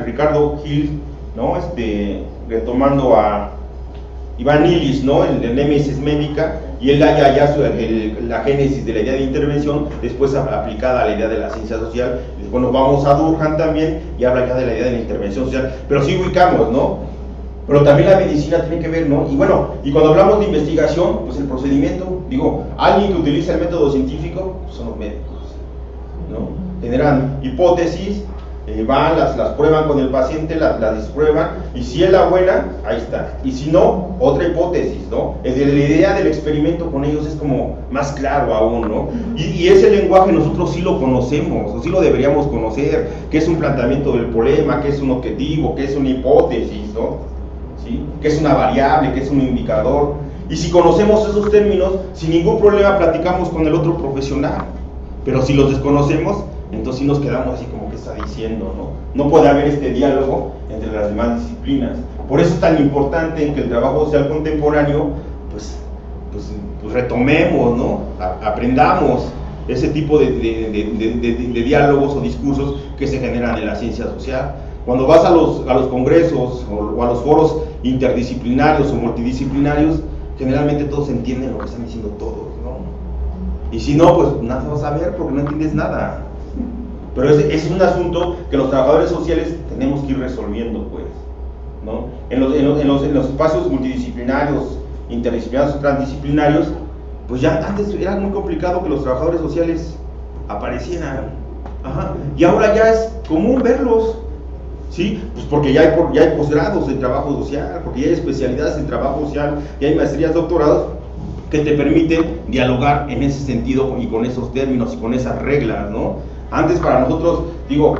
Ricardo Gil, ¿no? Retomando a Iván Illich, ¿no? El de Némesis médica, y él haya ya la génesis de la idea de intervención, después aplicada a la idea de la ciencia social. Y bueno, vamos a Durkheim también, y habla ya de la idea de la intervención social, pero sí ubicamos, ¿no? Pero también la medicina tiene que ver, ¿no? Y bueno, y cuando hablamos de investigación, pues el procedimiento, digo, alguien que utiliza el método científico, pues son los médicos, ¿no? Generan hipótesis, van, las prueban con el paciente, las disprueban, y si es la buena, ahí está. Y si no, otra hipótesis, ¿no? La idea del experimento con ellos es como más claro aún, ¿no? Y ese lenguaje nosotros sí lo conocemos, o sí lo deberíamos conocer, que es un planteamiento del problema, que es un objetivo, que es una hipótesis, ¿no? ¿Sí? Que es una variable, que es un indicador. Y si conocemos esos términos, sin ningún problema platicamos con el otro profesional. Pero si los desconocemos, entonces sí nos quedamos así como que está diciendo, ¿no? No puede haber este diálogo entre las demás disciplinas. Por eso es tan importante que el trabajo social contemporáneo, pues retomemos, ¿no? Aprendamos ese tipo de diálogos o discursos que se generan en la ciencia social. Cuando vas a los congresos o a los foros interdisciplinarios o multidisciplinarios, generalmente todos entienden lo que están diciendo todos, ¿no? Y si no, pues nada vas a ver porque no entiendes nada. Pero es un asunto que los trabajadores sociales tenemos que ir resolviendo, pues, ¿no? En los espacios multidisciplinarios, interdisciplinarios o transdisciplinarios, pues ya antes era muy complicado que los trabajadores sociales aparecieran. Ajá. Y ahora ya es común verlos. ¿Sí? Pues porque ya hay posgrados en trabajo social, porque ya hay especialidades en trabajo social, ya hay maestrías, doctorados que te permiten dialogar en ese sentido y con esos términos y con esas reglas, ¿no? Antes para nosotros, digo,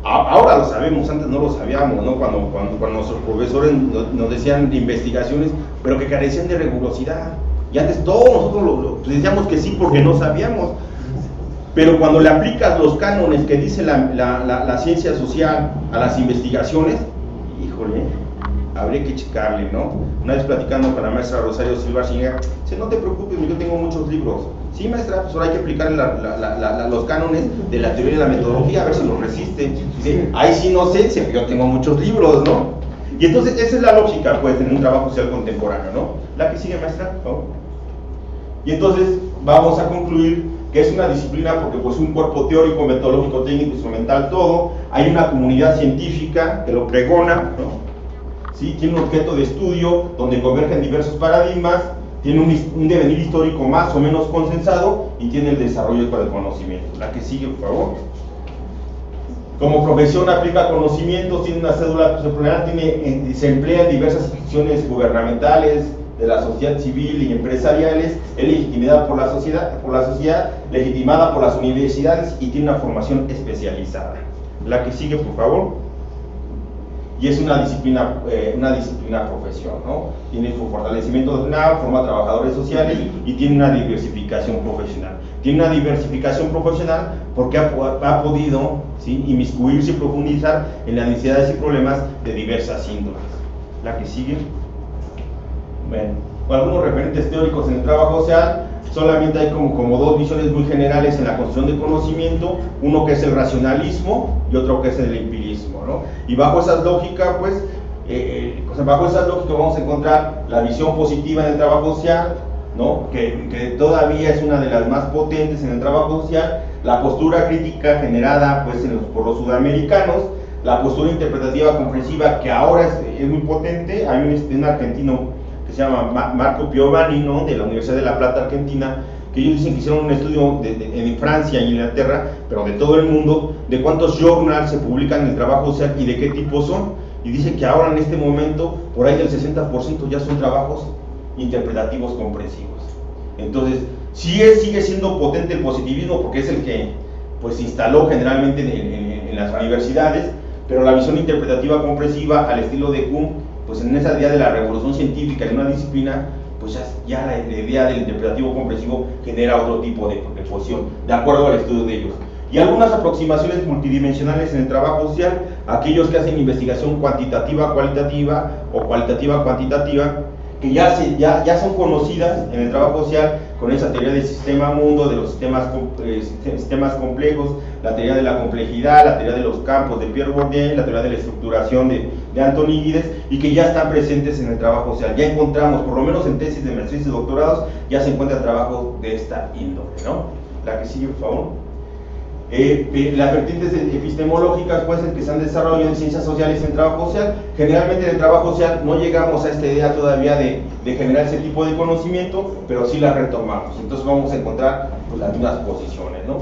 ahora lo sabemos, antes no lo sabíamos, ¿no? Cuando nuestros profesores nos decían investigaciones, pero que carecían de rigurosidad, y antes todos nosotros decíamos que sí porque no sabíamos. Pero cuando le aplicas los cánones que dice la ciencia social a las investigaciones, híjole, habría que checarle, ¿no? Una vez platicando con la maestra Rosario Silva Singer, dice, no te preocupes, yo tengo muchos libros. Sí, maestra, pues ahora hay que aplicar los cánones de la teoría y la metodología, a ver si los resiste. Dice, ahí sí no sé, dice, yo tengo muchos libros, ¿no? Y entonces esa es la lógica, pues, en un trabajo social contemporáneo, ¿no? La que sigue, maestra, ¿no? Y entonces vamos a concluir que es una disciplina porque pues un cuerpo teórico, metodológico, técnico, instrumental, todo, hay una comunidad científica que lo pregona, ¿no? ¿Sí? Tiene un objeto de estudio donde convergen diversos paradigmas, tiene un devenir histórico más o menos consensado y tiene el desarrollo para el conocimiento. La que sigue, por favor. Como profesión aplica conocimientos, tiene una cédula, se emplea en diversas instituciones gubernamentales, de la sociedad civil y empresariales, es legitimada por la sociedad, legitimada por las universidades y tiene una formación especializada. La que sigue, por favor. y es una disciplina profesión, ¿no? Tiene su fortalecimiento doctrinal, forma trabajadores sociales y tiene una diversificación profesional. Tiene una diversificación profesional porque ha podido, ¿sí?, inmiscuirse y profundizar en las necesidades y problemas de diversas índoles. La que sigue. Bueno, algunos referentes teóricos en el trabajo social. Solamente hay como dos visiones muy generales en la construcción de conocimiento, uno que es el racionalismo y otro que es el empirismo, ¿no? Y bajo esas lógicas, pues, bajo esas lógicas vamos a encontrar la visión positiva en el trabajo social, ¿no?, que todavía es una de las más potentes en el trabajo social, la postura crítica generada, pues, por los sudamericanos, la postura interpretativa comprensiva, que ahora es muy potente. Hay un argentino que se llama Marco Piovani, ¿no?, de la Universidad de La Plata, Argentina, que ellos dicen que hicieron un estudio en Francia y en Inglaterra, pero de todo el mundo, de cuántos journals se publican en el trabajo social y de qué tipo son, y dicen que ahora en este momento, por ahí del 60% ya son trabajos interpretativos comprensivos. Entonces, sigue siendo potente el positivismo, porque es el que, pues, se instaló generalmente en las universidades, pero la visión interpretativa comprensiva, al estilo de Kuhn, pues en esa idea de la revolución científica en una disciplina, pues ya la idea del interpretativo comprensivo genera otro tipo de posición, de acuerdo al estudio de ellos. Y algunas aproximaciones multidimensionales en el trabajo social, aquellos que hacen investigación cuantitativa cualitativa o cualitativa cuantitativa, que ya son conocidas en el trabajo social, con esa teoría del sistema mundo, de los sistemas complejos, la teoría de la complejidad, la teoría de los campos de Pierre Bourdieu, la teoría de la estructuración de Antonides, y que ya están presentes en el trabajo social. Ya encontramos, por lo menos en tesis de maestría y doctorados, ya se encuentra trabajo de esta índole, ¿no? La que sigue, por favor. Las vertientes epistemológicas, pues, que se han desarrollado en ciencias sociales en trabajo social. Generalmente en el trabajo social no llegamos a esta idea todavía de generar ese tipo de conocimiento, pero sí la retomamos. Entonces vamos a encontrar, pues, las mismas posiciones, ¿no?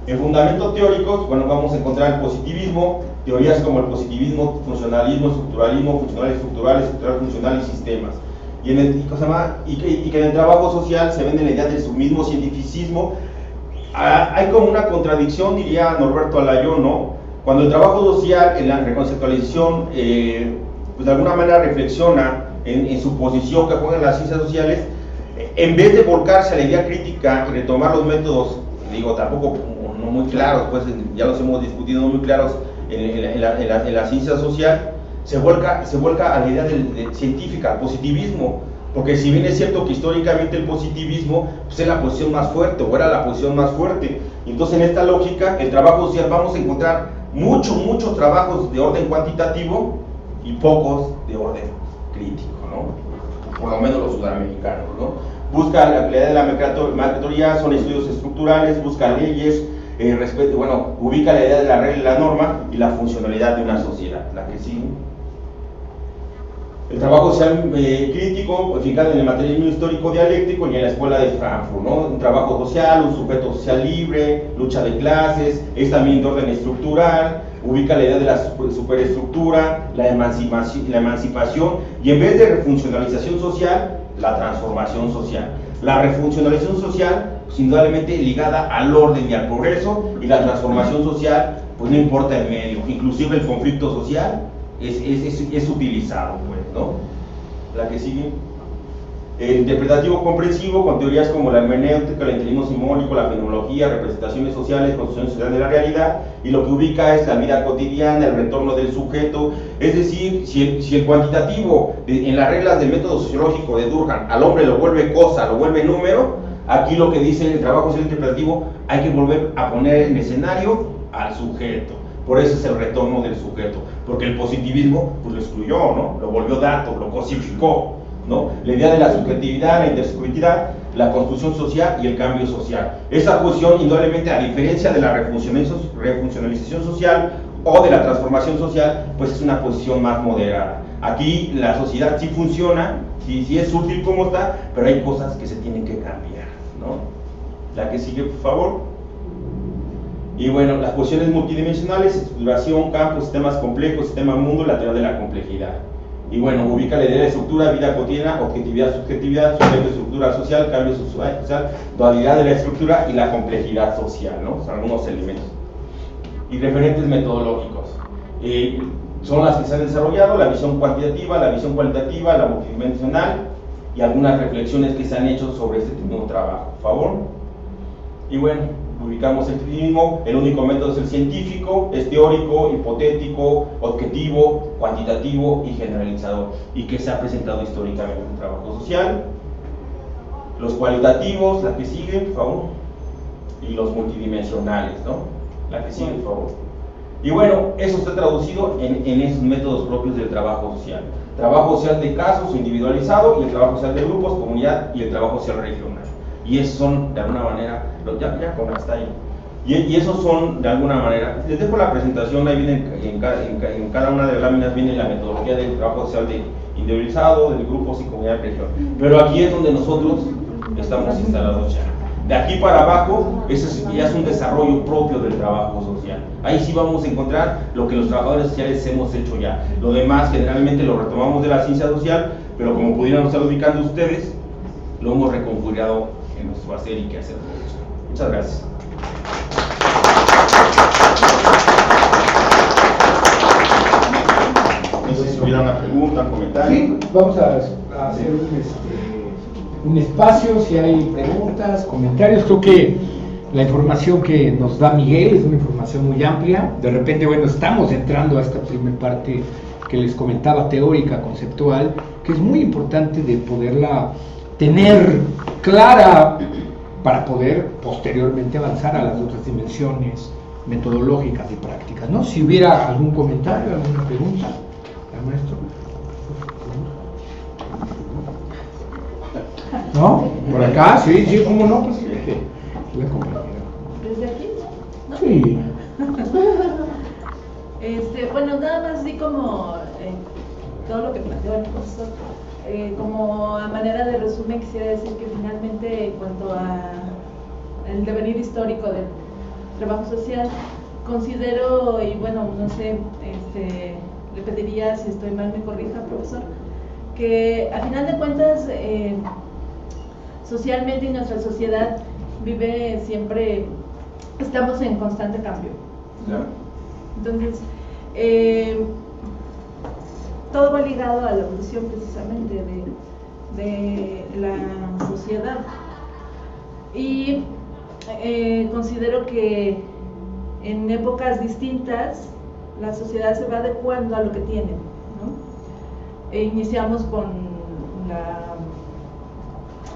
En fundamentos teóricos, bueno, vamos a encontrar el positivismo, teorías como el positivismo, funcionalismo, estructuralismo, funcional estructural, estructural funcional y sistemas. Y que en el trabajo social se vende la idea de su mismo cientificismo. Hay como una contradicción, diría Norberto Alayón, ¿no? Cuando el trabajo social, en la reconceptualización, pues de alguna manera reflexiona en su posición que juegan las ciencias sociales, en vez de volcarse a la idea crítica y retomar los métodos, digo, tampoco no muy claros, pues ya los hemos discutido, no muy claros en la ciencia social, se vuelca a la idea científica, al positivismo. Porque si bien es cierto que históricamente el positivismo, pues, es la posición más fuerte, o era la posición más fuerte, entonces en esta lógica, el trabajo social, vamos a encontrar muchos trabajos de orden cuantitativo y pocos de orden crítico, ¿no? Por lo menos los sudamericanos, ¿no? Busca la claridad de la mercatoría, son estudios estructurales, busca leyes, ubica la idea de la regla y la norma y la funcionalidad de una sociedad. La que sigue. El trabajo social crítico, fijado en el materialismo histórico dialéctico y en la escuela de Frankfurt, ¿no? Un trabajo social, un sujeto social libre, lucha de clases, es también de orden estructural, ubica la idea de la superestructura, la emancipación, y en vez de refuncionalización social, la transformación social. La refuncionalización social, pues, indudablemente ligada al orden y al progreso, y la transformación social, pues no importa el medio, inclusive el conflicto social es utilizado, pues, ¿no? La que sigue. El interpretativo comprensivo, con teorías como la hermenéutica, el interimismo simbólico, la fenomenología, representaciones sociales, construcción social de la realidad, y lo que ubica es la vida cotidiana, el retorno del sujeto. Es decir, si el cuantitativo, en las reglas del método sociológico de Durkheim, al hombre lo vuelve cosa, lo vuelve número, aquí lo que dice el trabajo social interpretativo, hay que volver a poner en escenario al sujeto. Por eso es el retorno del sujeto, porque el positivismo, pues, lo excluyó, ¿no? Lo volvió dato, lo cosificó, ¿no? La idea de la subjetividad, la intersubjetividad, la construcción social y el cambio social. Esa posición, indudablemente, a diferencia de la refuncionalización social o de la transformación social, pues es una posición más moderada. Aquí la sociedad sí funciona, sí es útil como está, pero hay cosas que se tienen que cambiar, ¿no? La que sigue, por favor. Y bueno, las posiciones multidimensionales, estructuración, campos, sistemas complejos, sistema mundo, la teoría de la complejidad. Y bueno, ubica la idea de estructura, vida cotidiana, objetividad, subjetividad, sujeto, estructura social, cambio social, dualidad de la estructura y la complejidad social, ¿no? Son algunos elementos. Y referentes metodológicos. son las que se han desarrollado, la visión cuantitativa, la visión cualitativa, la multidimensional y algunas reflexiones que se han hecho sobre este mismo trabajo. ¿Por favor? Y bueno, ubicamos el trilingüismo. El único método es el científico, es teórico, hipotético, objetivo, cuantitativo y generalizador, y que se ha presentado históricamente en el trabajo social. Los cualitativos, la que sigue, por favor, y los multidimensionales, ¿no? La que sigue, por favor. Y bueno, eso está traducido en esos métodos propios del trabajo social. Trabajo social de casos individualizado, y el trabajo social de grupos, comunidad, y el trabajo social regional. Y esos son, de alguna manera, ya como está ahí. Y esos son, de alguna manera, les dejo la presentación, ahí viene en cada una de las láminas viene la metodología del trabajo social de individualizado, de grupos y comunidad de región. Pero aquí es donde nosotros estamos instalados ya. De aquí para abajo, eso ya es un desarrollo propio del trabajo social. Ahí sí vamos a encontrar lo que los trabajadores sociales hemos hecho ya. Lo demás generalmente lo retomamos de la ciencia social, pero como pudieran estar ubicando ustedes, lo hemos reconfigurado en nuestro hacer y qué hacer. Muchas gracias. No sé si hubiera una pregunta, un comentario.
Sí, vamos a hacer un espacio, si hay preguntas, comentarios. Creo que la información que nos da Miguel es una información muy amplia. De repente, bueno, estamos entrando a esta primera parte que les comentaba, teórica, conceptual, que es muy importante de poderla tener clara para poder posteriormente avanzar a las otras dimensiones metodológicas y prácticas, ¿no? Si hubiera algún comentario, alguna pregunta al maestro. ¿No? ¿Por acá? Sí, sí, ¿cómo no? Pues la compañera.
¿Desde aquí? ¿No?
Sí.
Bueno, nada más así como todo lo que planteó el profesor, como a manera de resumen quisiera decir que finalmente en cuanto a el devenir histórico del trabajo social, considero, y bueno, no sé, le pediría, si estoy mal me corrija, profesor, que a final de cuentas socialmente y nuestra sociedad vive siempre, estamos en constante cambio, ¿no? Entonces, todo va ligado a la evolución precisamente de la sociedad, y considero que en épocas distintas la sociedad se va adecuando a lo que tiene, ¿no? Iniciamos con la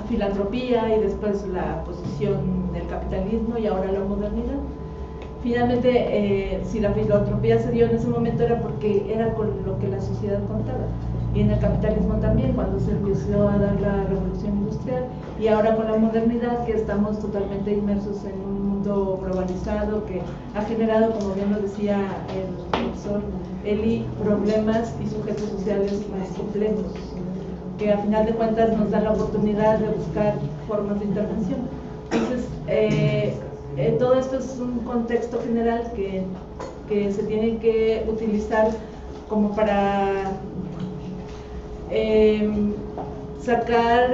filantropía y después la posición del capitalismo y ahora la modernidad. Finalmente, si la filantropía se dio en ese momento era porque era con lo que la sociedad contaba, y en el capitalismo también, cuando se empezó a dar la revolución industrial, y ahora con la modernidad, que estamos totalmente inmersos en un mundo globalizado que ha generado, como bien lo decía el profesor Eli, problemas y sujetos sociales más complejos, que a final de cuentas nos dan la oportunidad de buscar formas de intervención. Entonces, todo esto es un contexto general que se tiene que utilizar como para sacar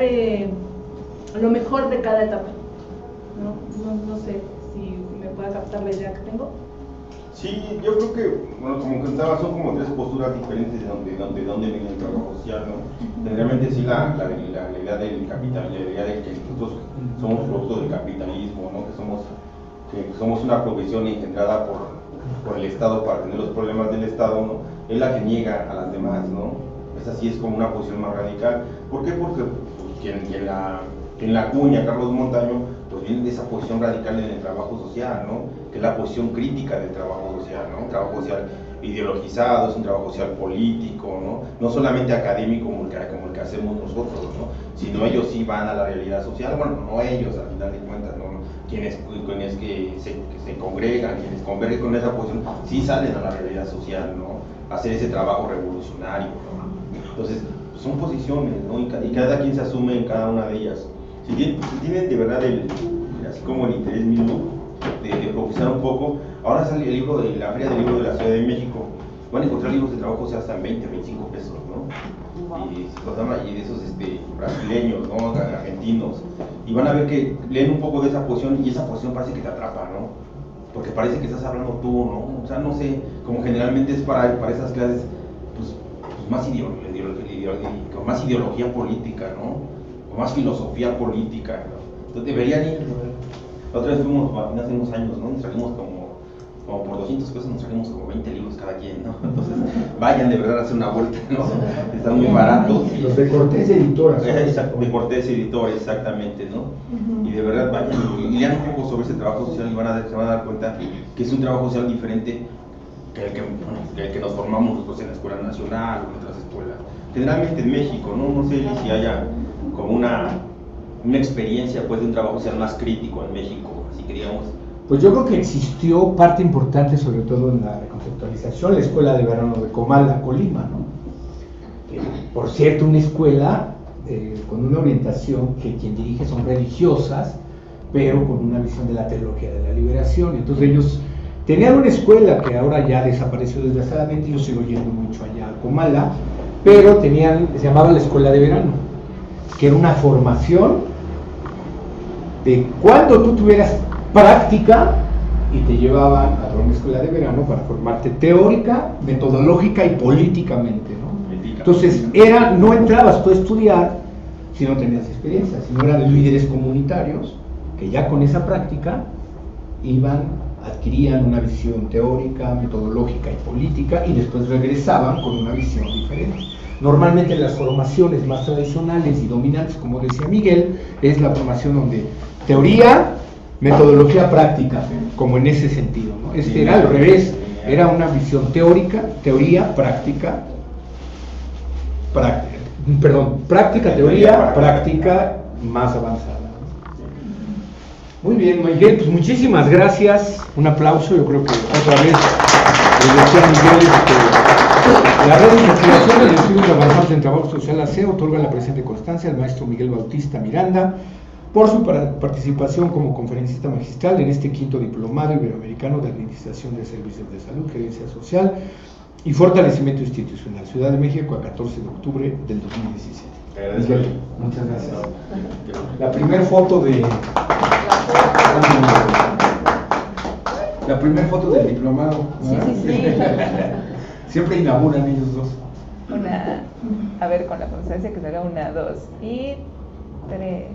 lo mejor de cada etapa, no sé si me pueda captar la idea que tengo.
Sí, yo creo que, bueno, como contaba, son como tres posturas diferentes de dónde viene el trabajo social, ¿no? Generalmente sí la idea del capital, la idea de que nosotros somos producto del capitalismo, ¿no? Que somos una provisión engendrada por el Estado para atender los problemas del Estado, ¿no? Es la que niega a las demás, ¿no? Esa sí es como una posición más radical. ¿Por qué? Porque en la cuña, Carlos Montaño, pues viene de esa posición radical en el trabajo social, ¿no? Que es la posición crítica del trabajo social, ¿no? Un trabajo social ideologizado, es un trabajo social político, ¿no? No solamente académico como el que hacemos nosotros, ¿no? Sino ellos sí van a la realidad social, bueno, no ellos, al final de cuentas, ¿no? Quienes que se congregan, quienes convergen con esa posición, sí salen a la realidad social, ¿no? A hacer ese trabajo revolucionario, ¿no? Entonces, son posiciones, ¿no? Y cada quien se asume en cada una de ellas. Si tienen de verdad así como el interés mismo de profundizar un poco, ahora sale el libro de la Feria del Libro de la Ciudad de México, van a encontrar libros de trabajo sea hasta en 20, 25 pesos, ¿no? Y de esos brasileños, ¿no? Argentinos, y van a ver que leen un poco de esa posición y esa posición parece que te atrapa, ¿no? porque parece que estás hablando tú, ¿no? O sea, no sé, como generalmente es para esas clases, pues más más ideología política, ¿no? O más filosofía política, ¿no? Entonces deberían ir. La otra vez fuimos, hace unos años, ¿no? Nos trajimos como por 200 pesos, nos trajimos como 20 libros cada quien, ¿no? Entonces, vayan de verdad a hacer una vuelta, ¿no? Están muy baratos.
Los de Cortés Editoras.
De Cortés Editores, exactamente, ¿no? Y de verdad vayan y lean un poco sobre ese trabajo social y se van a dar cuenta que es un trabajo social diferente que el que nos formamos nosotros en la Escuela Nacional o en otras escuelas. Generalmente en México, ¿no? No sé si haya como una experiencia pues de un trabajo social más crítico en México, así que digamos.
Pues yo creo que existió parte importante, sobre todo en la reconceptualización, la Escuela de Verano de Comala, Colima, ¿no? Por cierto, una escuela con una orientación que quien dirige son religiosas, pero con una visión de la teología de la liberación. Entonces ellos tenían una escuela que ahora ya desapareció desgraciadamente, yo sigo yendo mucho allá a Comala, pero se llamaba la Escuela de Verano, que era una formación de cuando tú tuvieras práctica y te llevaban a una escuela de verano para formarte teórica, metodológica y políticamente, ¿no? Entonces no entrabas tú a estudiar si no tenías experiencia, sino eran líderes comunitarios que ya con esa práctica adquirían una visión teórica, metodológica y política y después regresaban con una visión diferente. Normalmente las formaciones más tradicionales y dominantes, como decía Miguel, es la formación donde teoría, metodología práctica, como en ese sentido, ¿no? Era al revés, era una visión teórica, teoría, práctica, práctica, teoría, práctica más avanzada. Muy bien, Miguel, pues muchísimas gracias, un aplauso, yo creo que otra vez le decía a Miguel, la red de investigación de estudios avanzados en trabajo social AC otorga la presente constancia al maestro Miguel Bautista Miranda por su participación como conferencista magistral en este 5º Diplomado Iberoamericano de Administración de Servicios de Salud, Gerencia Social y Fortalecimiento Institucional, Ciudad de México, a 14 de octubre del 2017. Miguel, muchas gracias. La primera foto del diplomado.
Sí.
Siempre inauguran ellos dos.
A ver, con la constancia que se haga 1, 2 y 3.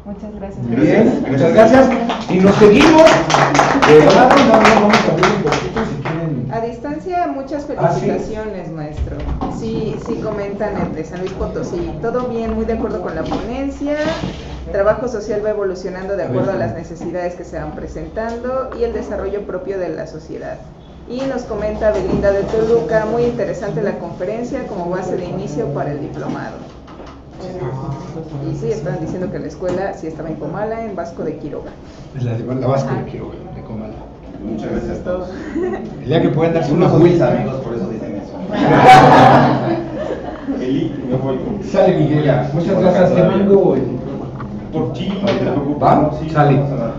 Muchas gracias.
Bien, muchas gracias. Y nos seguimos. Vamos a abrir un poquito si quieren.
A distancia, muchas felicitaciones, maestro. Sí, comentan el de San Luis Potosí. Todo bien, muy de acuerdo con la ponencia. Trabajo social va evolucionando de acuerdo a las necesidades que se van presentando y el desarrollo propio de la sociedad. Y nos comenta Belinda de Toluca, muy interesante la conferencia como base de inicio para el diplomado. Y sí, estaban diciendo que la escuela sí estaba en Comala, en Vasco de Quiroga.
La Vasco de Quiroga, de Comala.
Muchas gracias a todos.
El día que puedan darse
Unos
una
son mis
vuelta.
amigos, por eso dicen eso. Eli, me voy.
Sale Miguel, muchas gracias, te mando
Por Chile, no te preocupes.
¿Va?
Sí,
Sale.
no pasa nada.